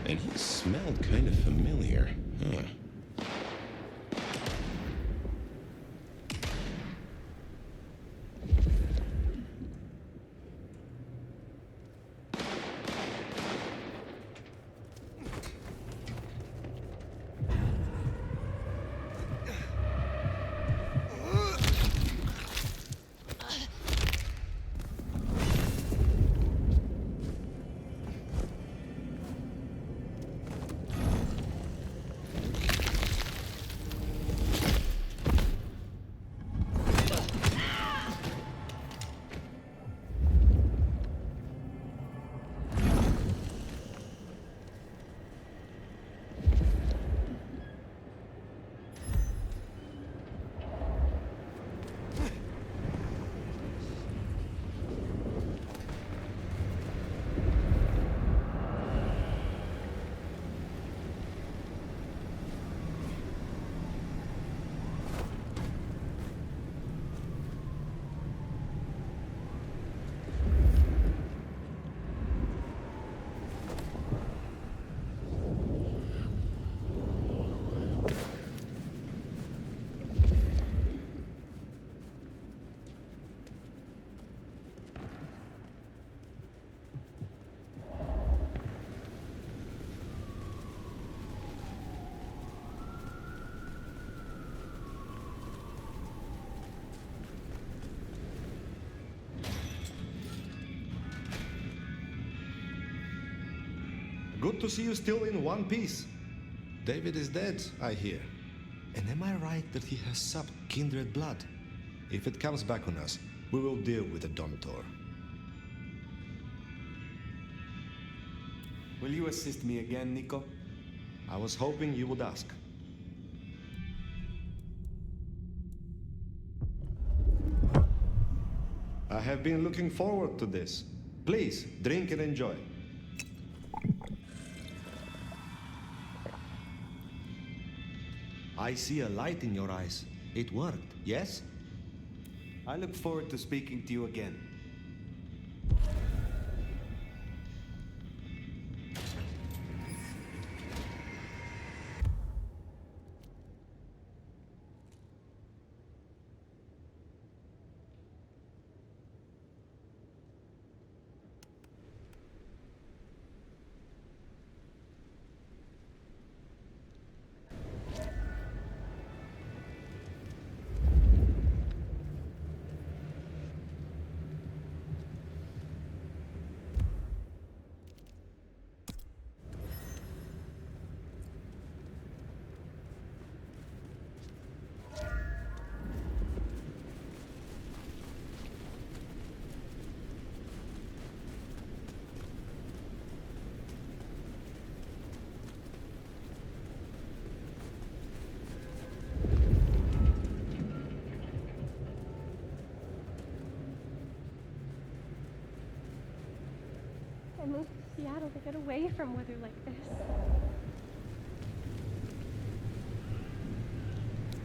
And he smelled kind of familiar, huh? Good to see you still in one piece. David is dead, I hear. And am I right that he has supped kindred blood? If it comes back on us, we will deal with the Domitor. Will you assist me again, Nico? I was hoping you would ask. I have been looking forward to this. Please, drink and enjoy. I see a light in your eyes. It worked, yes? I look forward to speaking to you again. I moved to Seattle to get away from weather like this.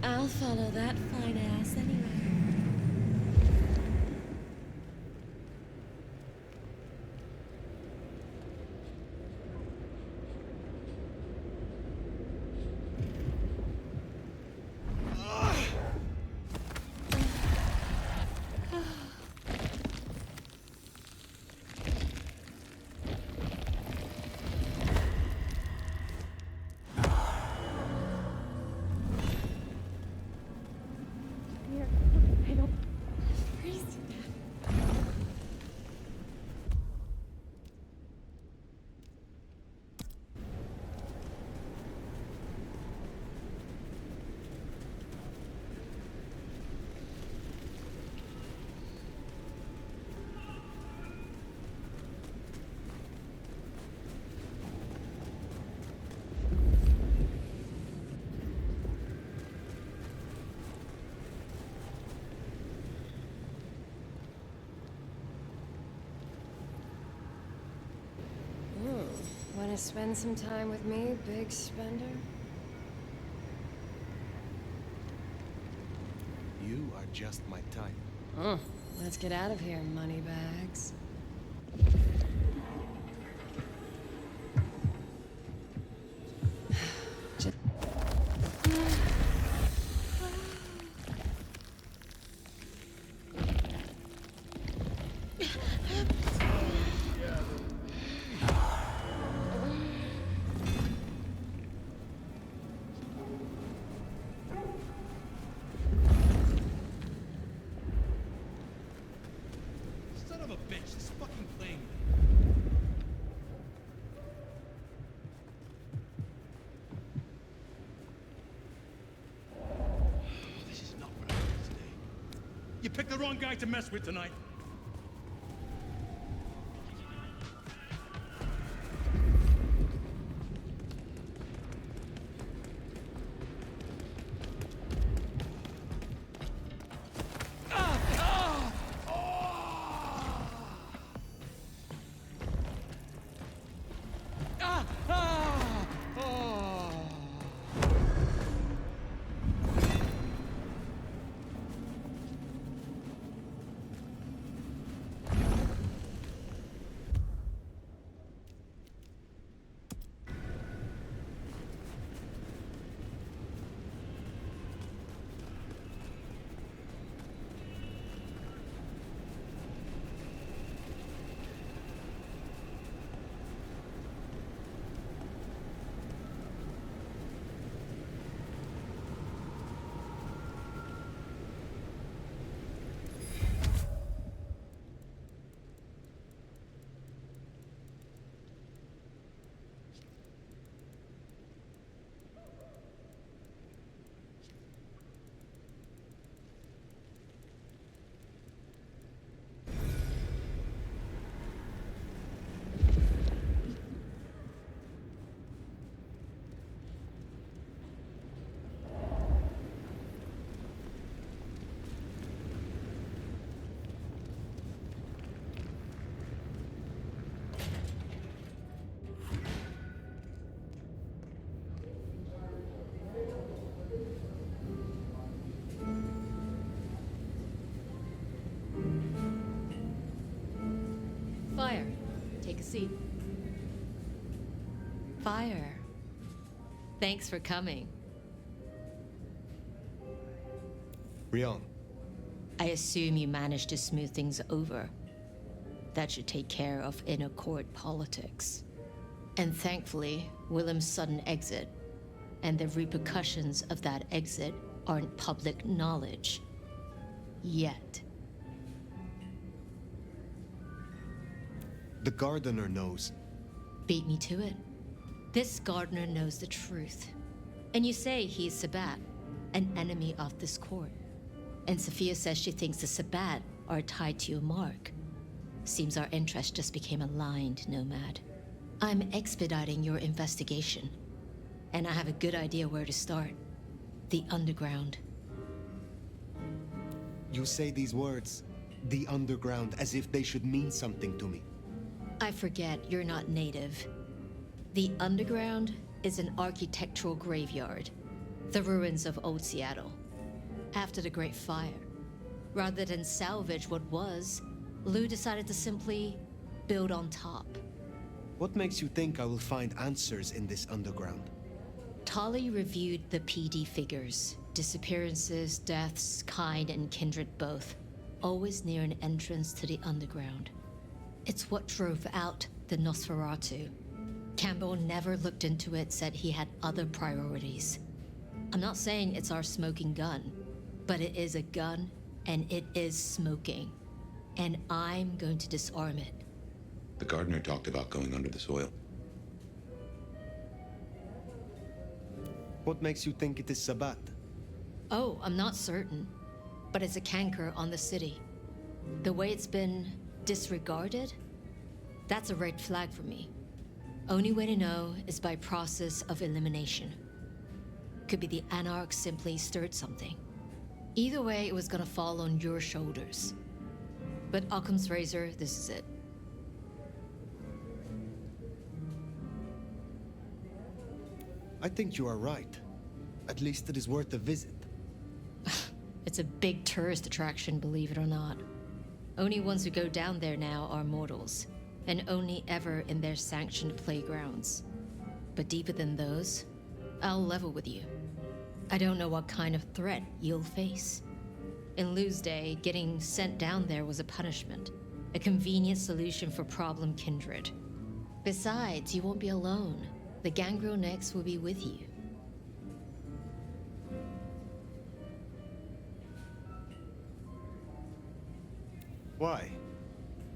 I'll follow that fine ass anyway. Want to spend some time with me, big spender? You are just my type. Let's get out of here, moneybags. You picked the wrong guy to mess with tonight. Fire. Take a seat. Fire. Thanks for coming. Rion. I assume you managed to smooth things over. That should take care of inner court politics. And thankfully, Willem's sudden exit and the repercussions of that exit aren't public knowledge. Yet. The gardener knows. Beat me to it. This gardener knows the truth. And you say he's Sabbat, an enemy of this court. And Sophia says she thinks the Sabbat are tied to your mark. Seems our interests just became aligned, Nomad. I'm expediting your investigation. And I have a good idea where to start. The underground. You say these words, the underground, as if they should mean something to me. I forget you're not native. The underground is an architectural graveyard. The ruins of old Seattle. After the Great Fire, rather than salvage what was, Lou decided to simply build on top. What makes you think I will find answers in this underground? Tali reviewed the PD figures. Disappearances, deaths, kind and kindred both. Always near an entrance to the underground. It's what drove out the Nosferatu. Campbell never looked into it, said he had other priorities. I'm not saying it's our smoking gun, but it is a gun, and it is smoking. And I'm going to disarm it. The gardener talked about going under the soil. What makes you think it is Sabbat? Oh, I'm not certain, but it's a canker on the city. The way it's been disregarded, that's a red flag for me. Only way to know is by process of elimination. Could be the Anarchs simply stirred something. Either way, it was gonna fall on your shoulders. But Occam's razor, this is it. I think you are right. At least it is worth a visit. It's a big tourist attraction, believe it or not. Only ones who go down there now are mortals, and only ever in their sanctioned playgrounds. But deeper than those, I'll level with you. I don't know what kind of threat you'll face. In Lou's day, getting sent down there was a punishment, a convenient solution for problem kindred. Besides, you won't be alone. The Gangrel Necks will be with you. Why?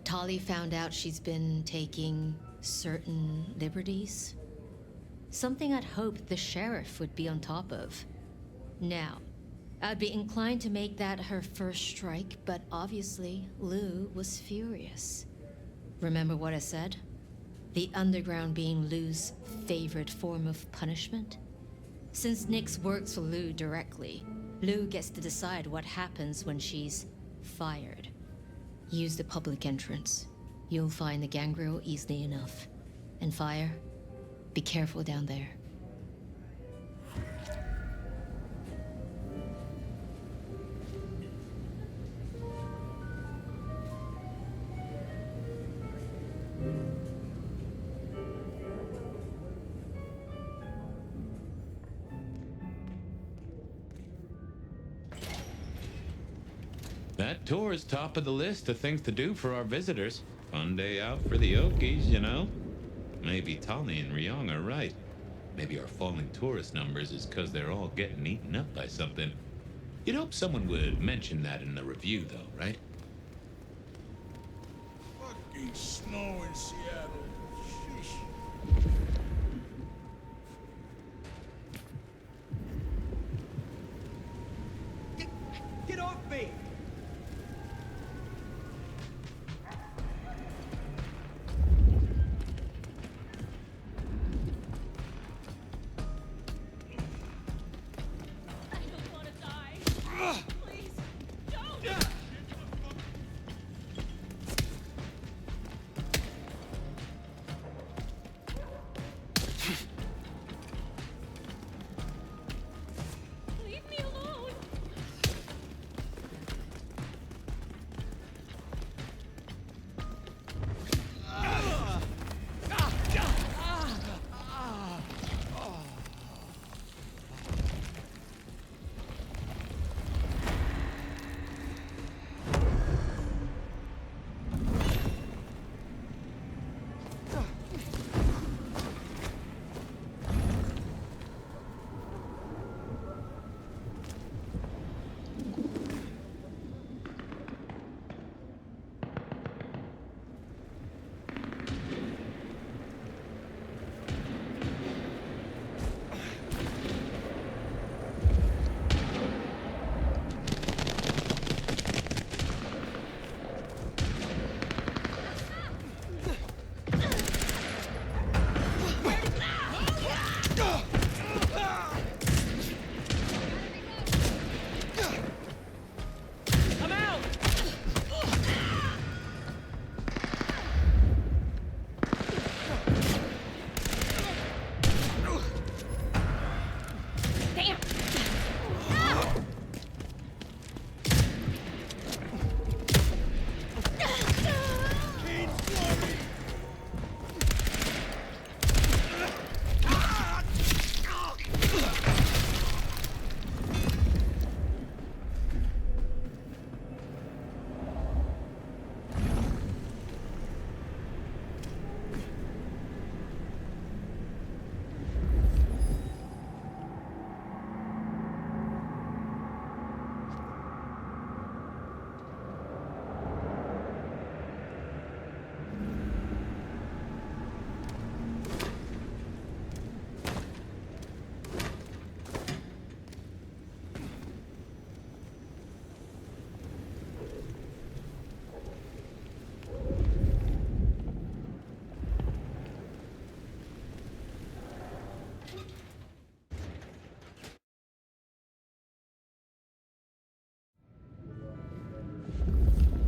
Tali found out she's been taking certain liberties. Something I'd hoped the sheriff would be on top of. Now, I'd be inclined to make that her first strike, but obviously, Lou was furious. Remember what I said? The underground being Lou's favorite form of punishment? Since Nyx works for Lou directly, Lou gets to decide what happens when she's fired. Use the public entrance. You'll find the gangrel easily enough. And Fire, be careful down there. That tour is top of the list of things to do for our visitors. Fun day out for the Okies, you know? Maybe Tali and Ryong are right. Maybe our falling tourist numbers is because they're all getting eaten up by something. You'd hope someone would mention that in the review, though, right? Fucking snow in Seattle. Sheesh. Get off me!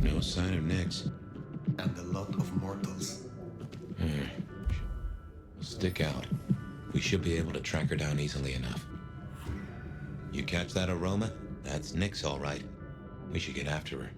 No sign of Nyx. And a lot of mortals. Stick out. We should be able to track her down easily enough. You catch that aroma? That's Nyx, all right. We should get after her.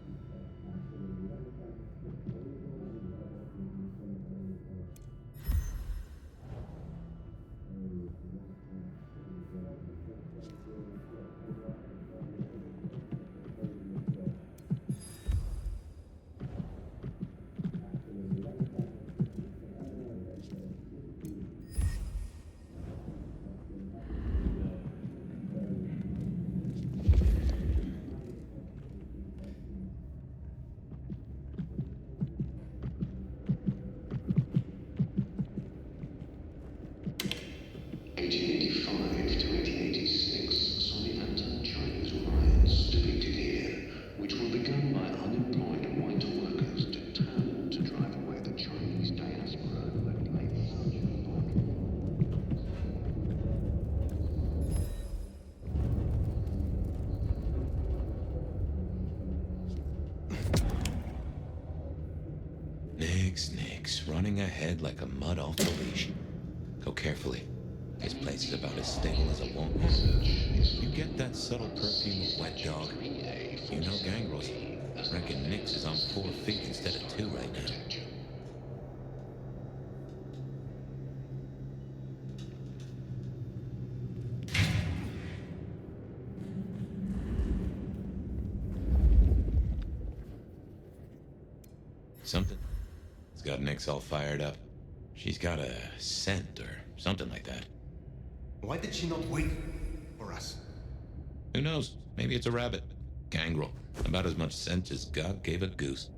Nix running ahead like a mud off the leash. Go carefully. This place is about as stable as a walnut. You get that subtle perfume of wet dog. You know gangrels. Reckon Nix is on 4 feet instead of 2 right now. Something. It's got Nix all fired up. She's got a scent or something like that. Why did she not wait for us? Who knows? Maybe it's a rabbit. Gangrel. About as much scent as God gave a goose.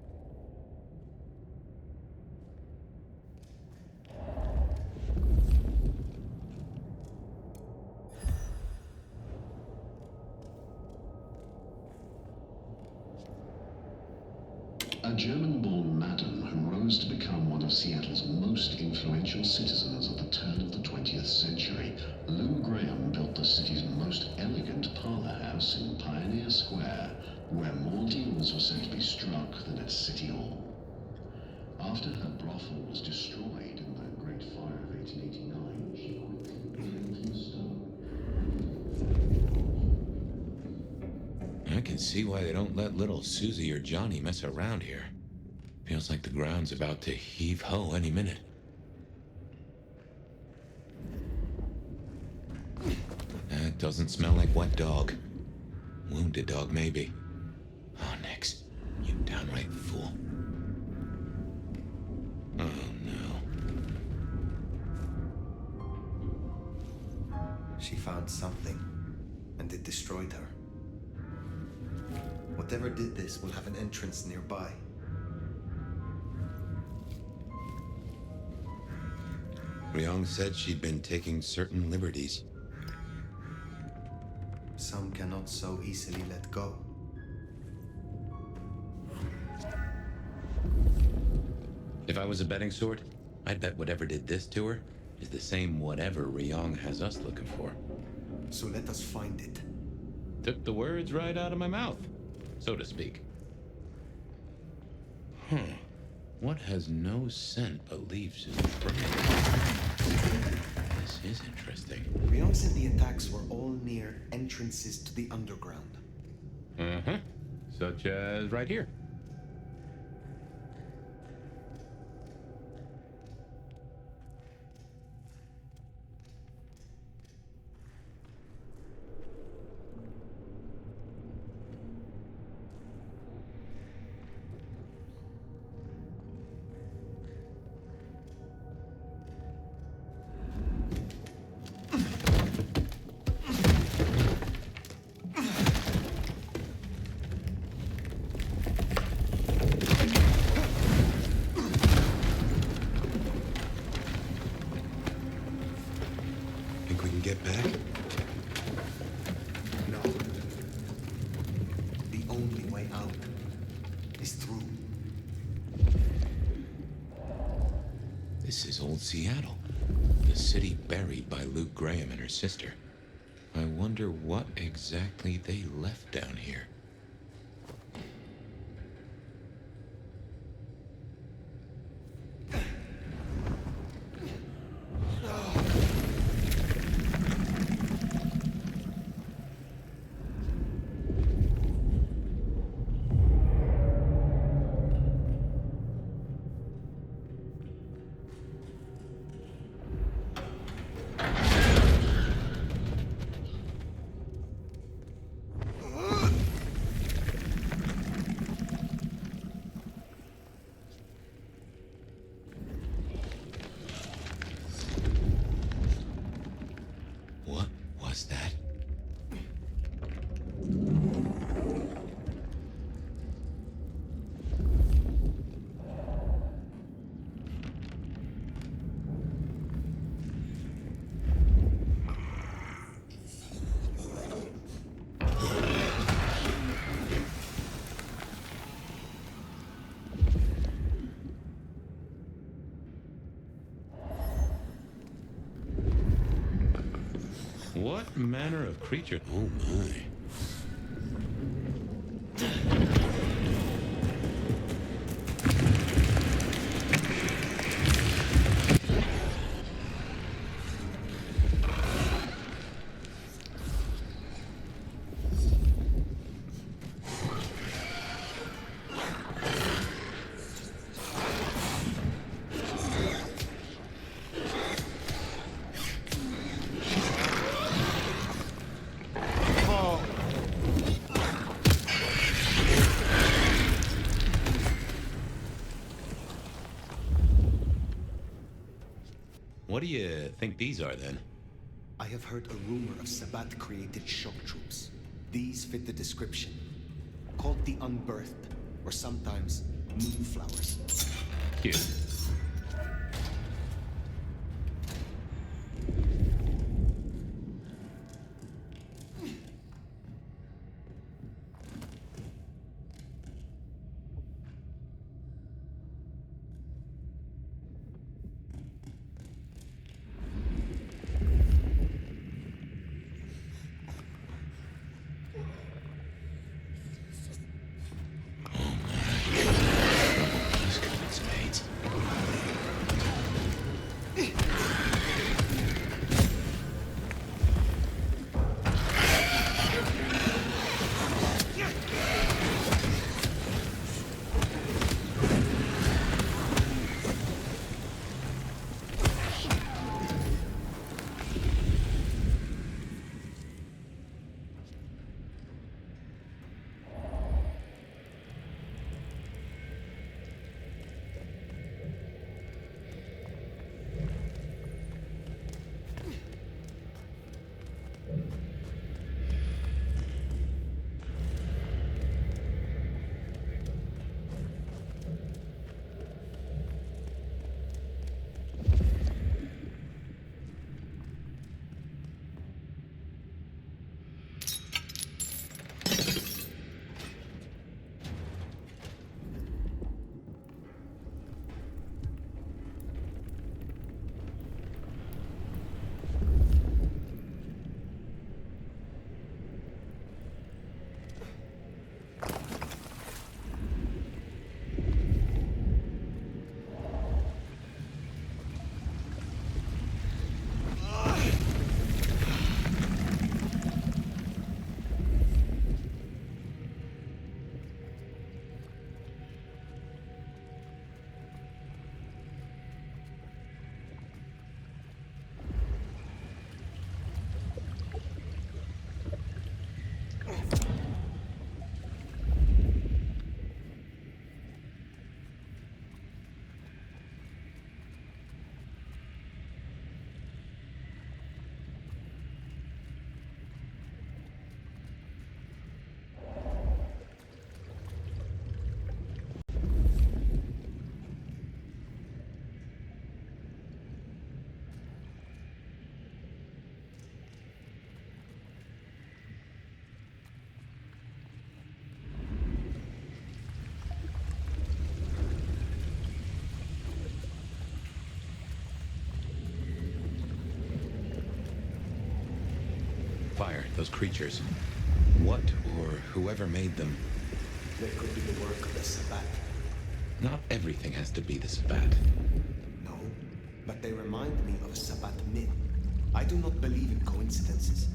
A German-born madam who rose to become one of Seattle's most influential citizens at the turn of the 20th century, Lou Graham built the city's most elegant parlor house in Pioneer Square, where more deals were said to be struck than at City Hall. After her brothel was destroyed in the Great Fire of 1889, she quickly became from stone. I can see why they don't let little Susie or Johnny mess around here. Feels like the ground's about to heave-ho any minute. That doesn't smell like wet dog. Wounded dog, maybe. Oh, Nix, you downright fool. Oh, no. She found something, and it destroyed her. Whatever did this will have an entrance nearby. Ryong said she'd been taking certain liberties. Some cannot so easily let go. If I was a betting sort, I'd bet whatever did this to her is the same whatever Ryong has us looking for. So let us find it. Took the words right out of my mouth, so to speak. What has no scent but leaves is This is interesting. Ryong said the attacks were all near entrances to the underground. Uh-huh. Such as right here. Get back? No. The only way out is through. This is old Seattle. The city buried by Luke Graham and her sister. I wonder what exactly they left down here. What manner of creature? Oh my. do you think these are, then? I have heard a rumor of Sabbat-created shock troops. These fit the description. Called the Unbirthed, or sometimes Moonflowers. Here. Fire, those creatures. What or whoever made them? They could be the work of the Sabbat. Not everything has to be the Sabbat. No, but they remind me of a Sabbat myth. I do not believe in coincidences.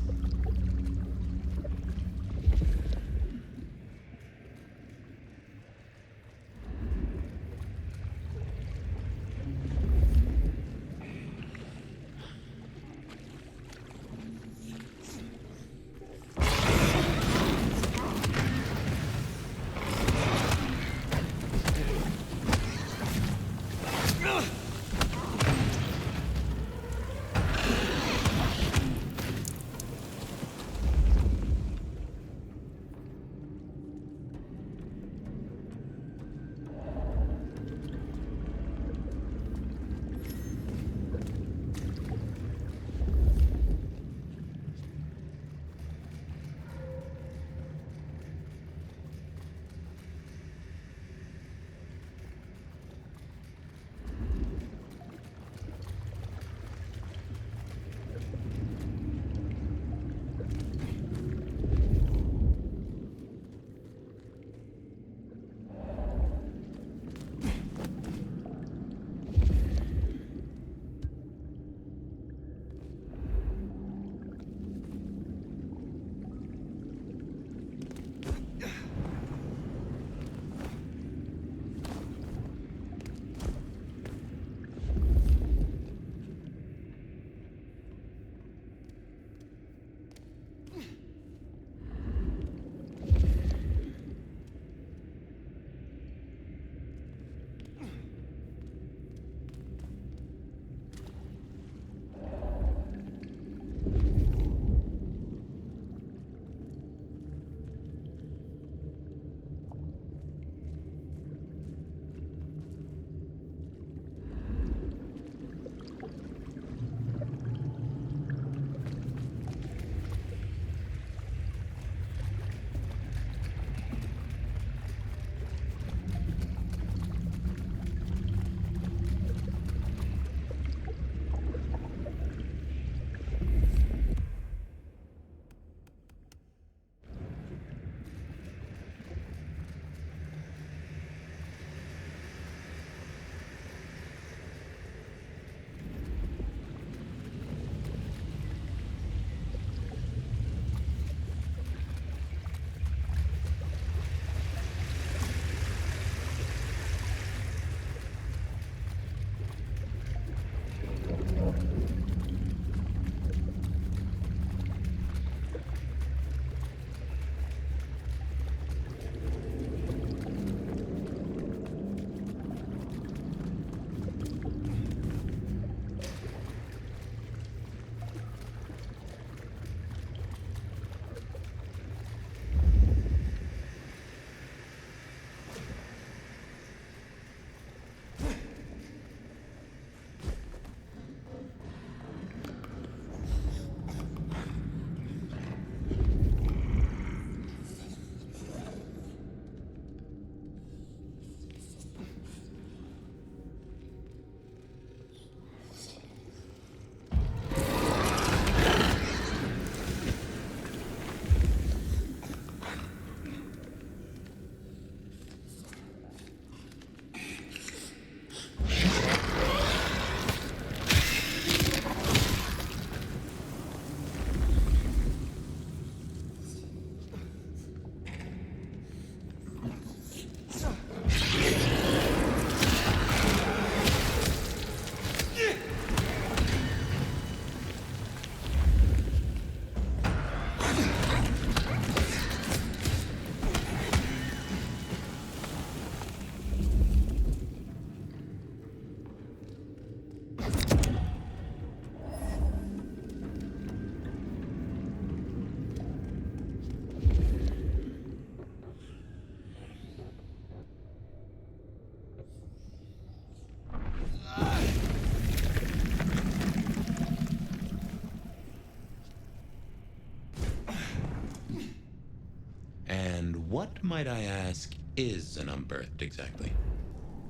And what, might I ask, is an unbirthed exactly?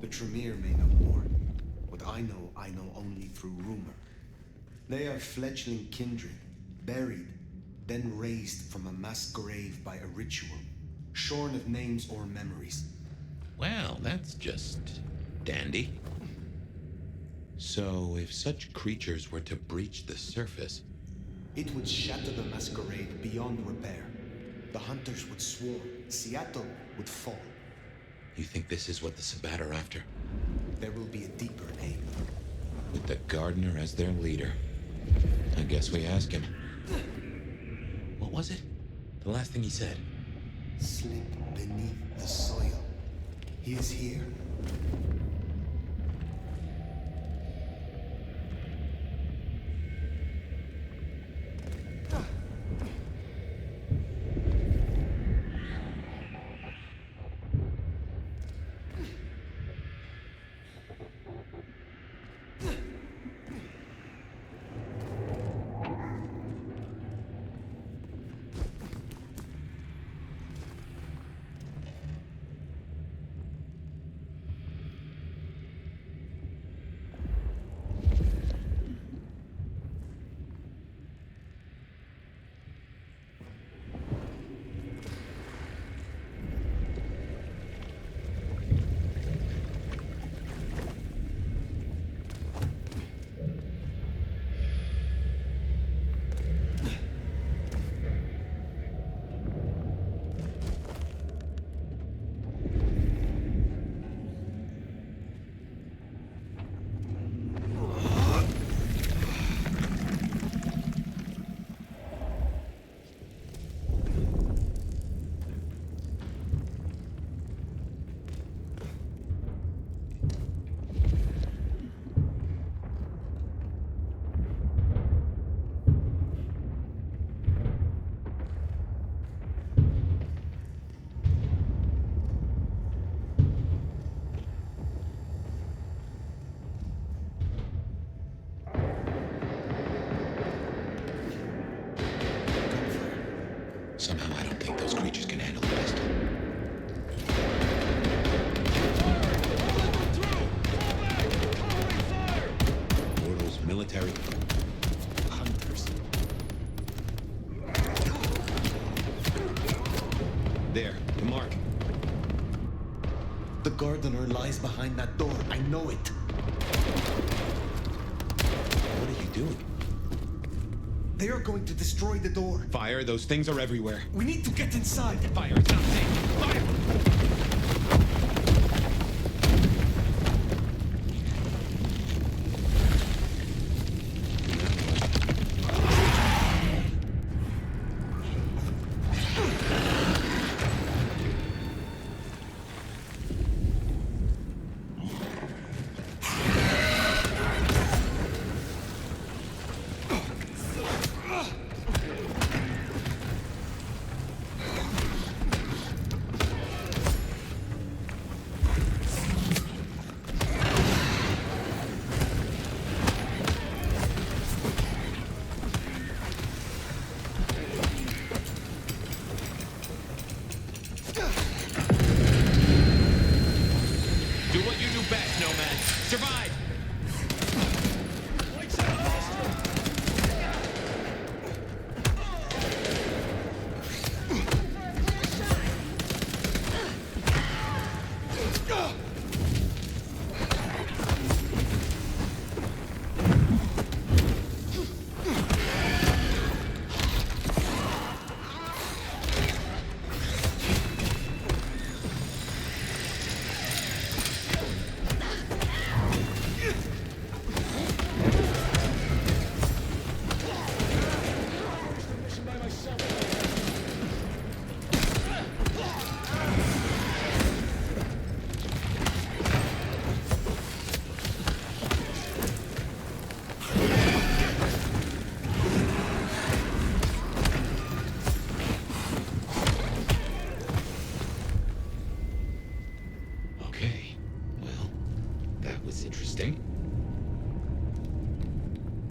The Tremere may know more. What I know only through rumor. They are fledgling kindred, buried, then raised from a mass grave by a ritual, shorn of names or memories. Well, that's just dandy. So, if such creatures were to breach the surface... It would shatter the Masquerade beyond repair. The hunters would swarm. Seattle would fall. You think this is what the Sabbat are after? There will be a deeper aim. With the Gardener as their leader. I guess we ask him. What was it? The last thing he said? Slip beneath the soil. He is here. Somehow I don't think those creatures can handle the pistol. Portals, military. Hunters. There, the mark. The Gardener lies behind that door. I know it. What are you doing? They are going to destroy the door. Fire, those things are everywhere. We need to get inside. Fire, it's not safe. Fire! Survive!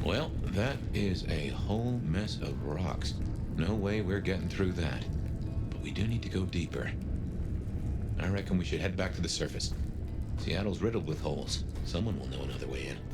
Well, that is a whole mess of rocks. No way we're getting through that. But we we do need to go deeper. I reckon we should head back to the surface. Seattle's riddled with holes. Someone will know another way in.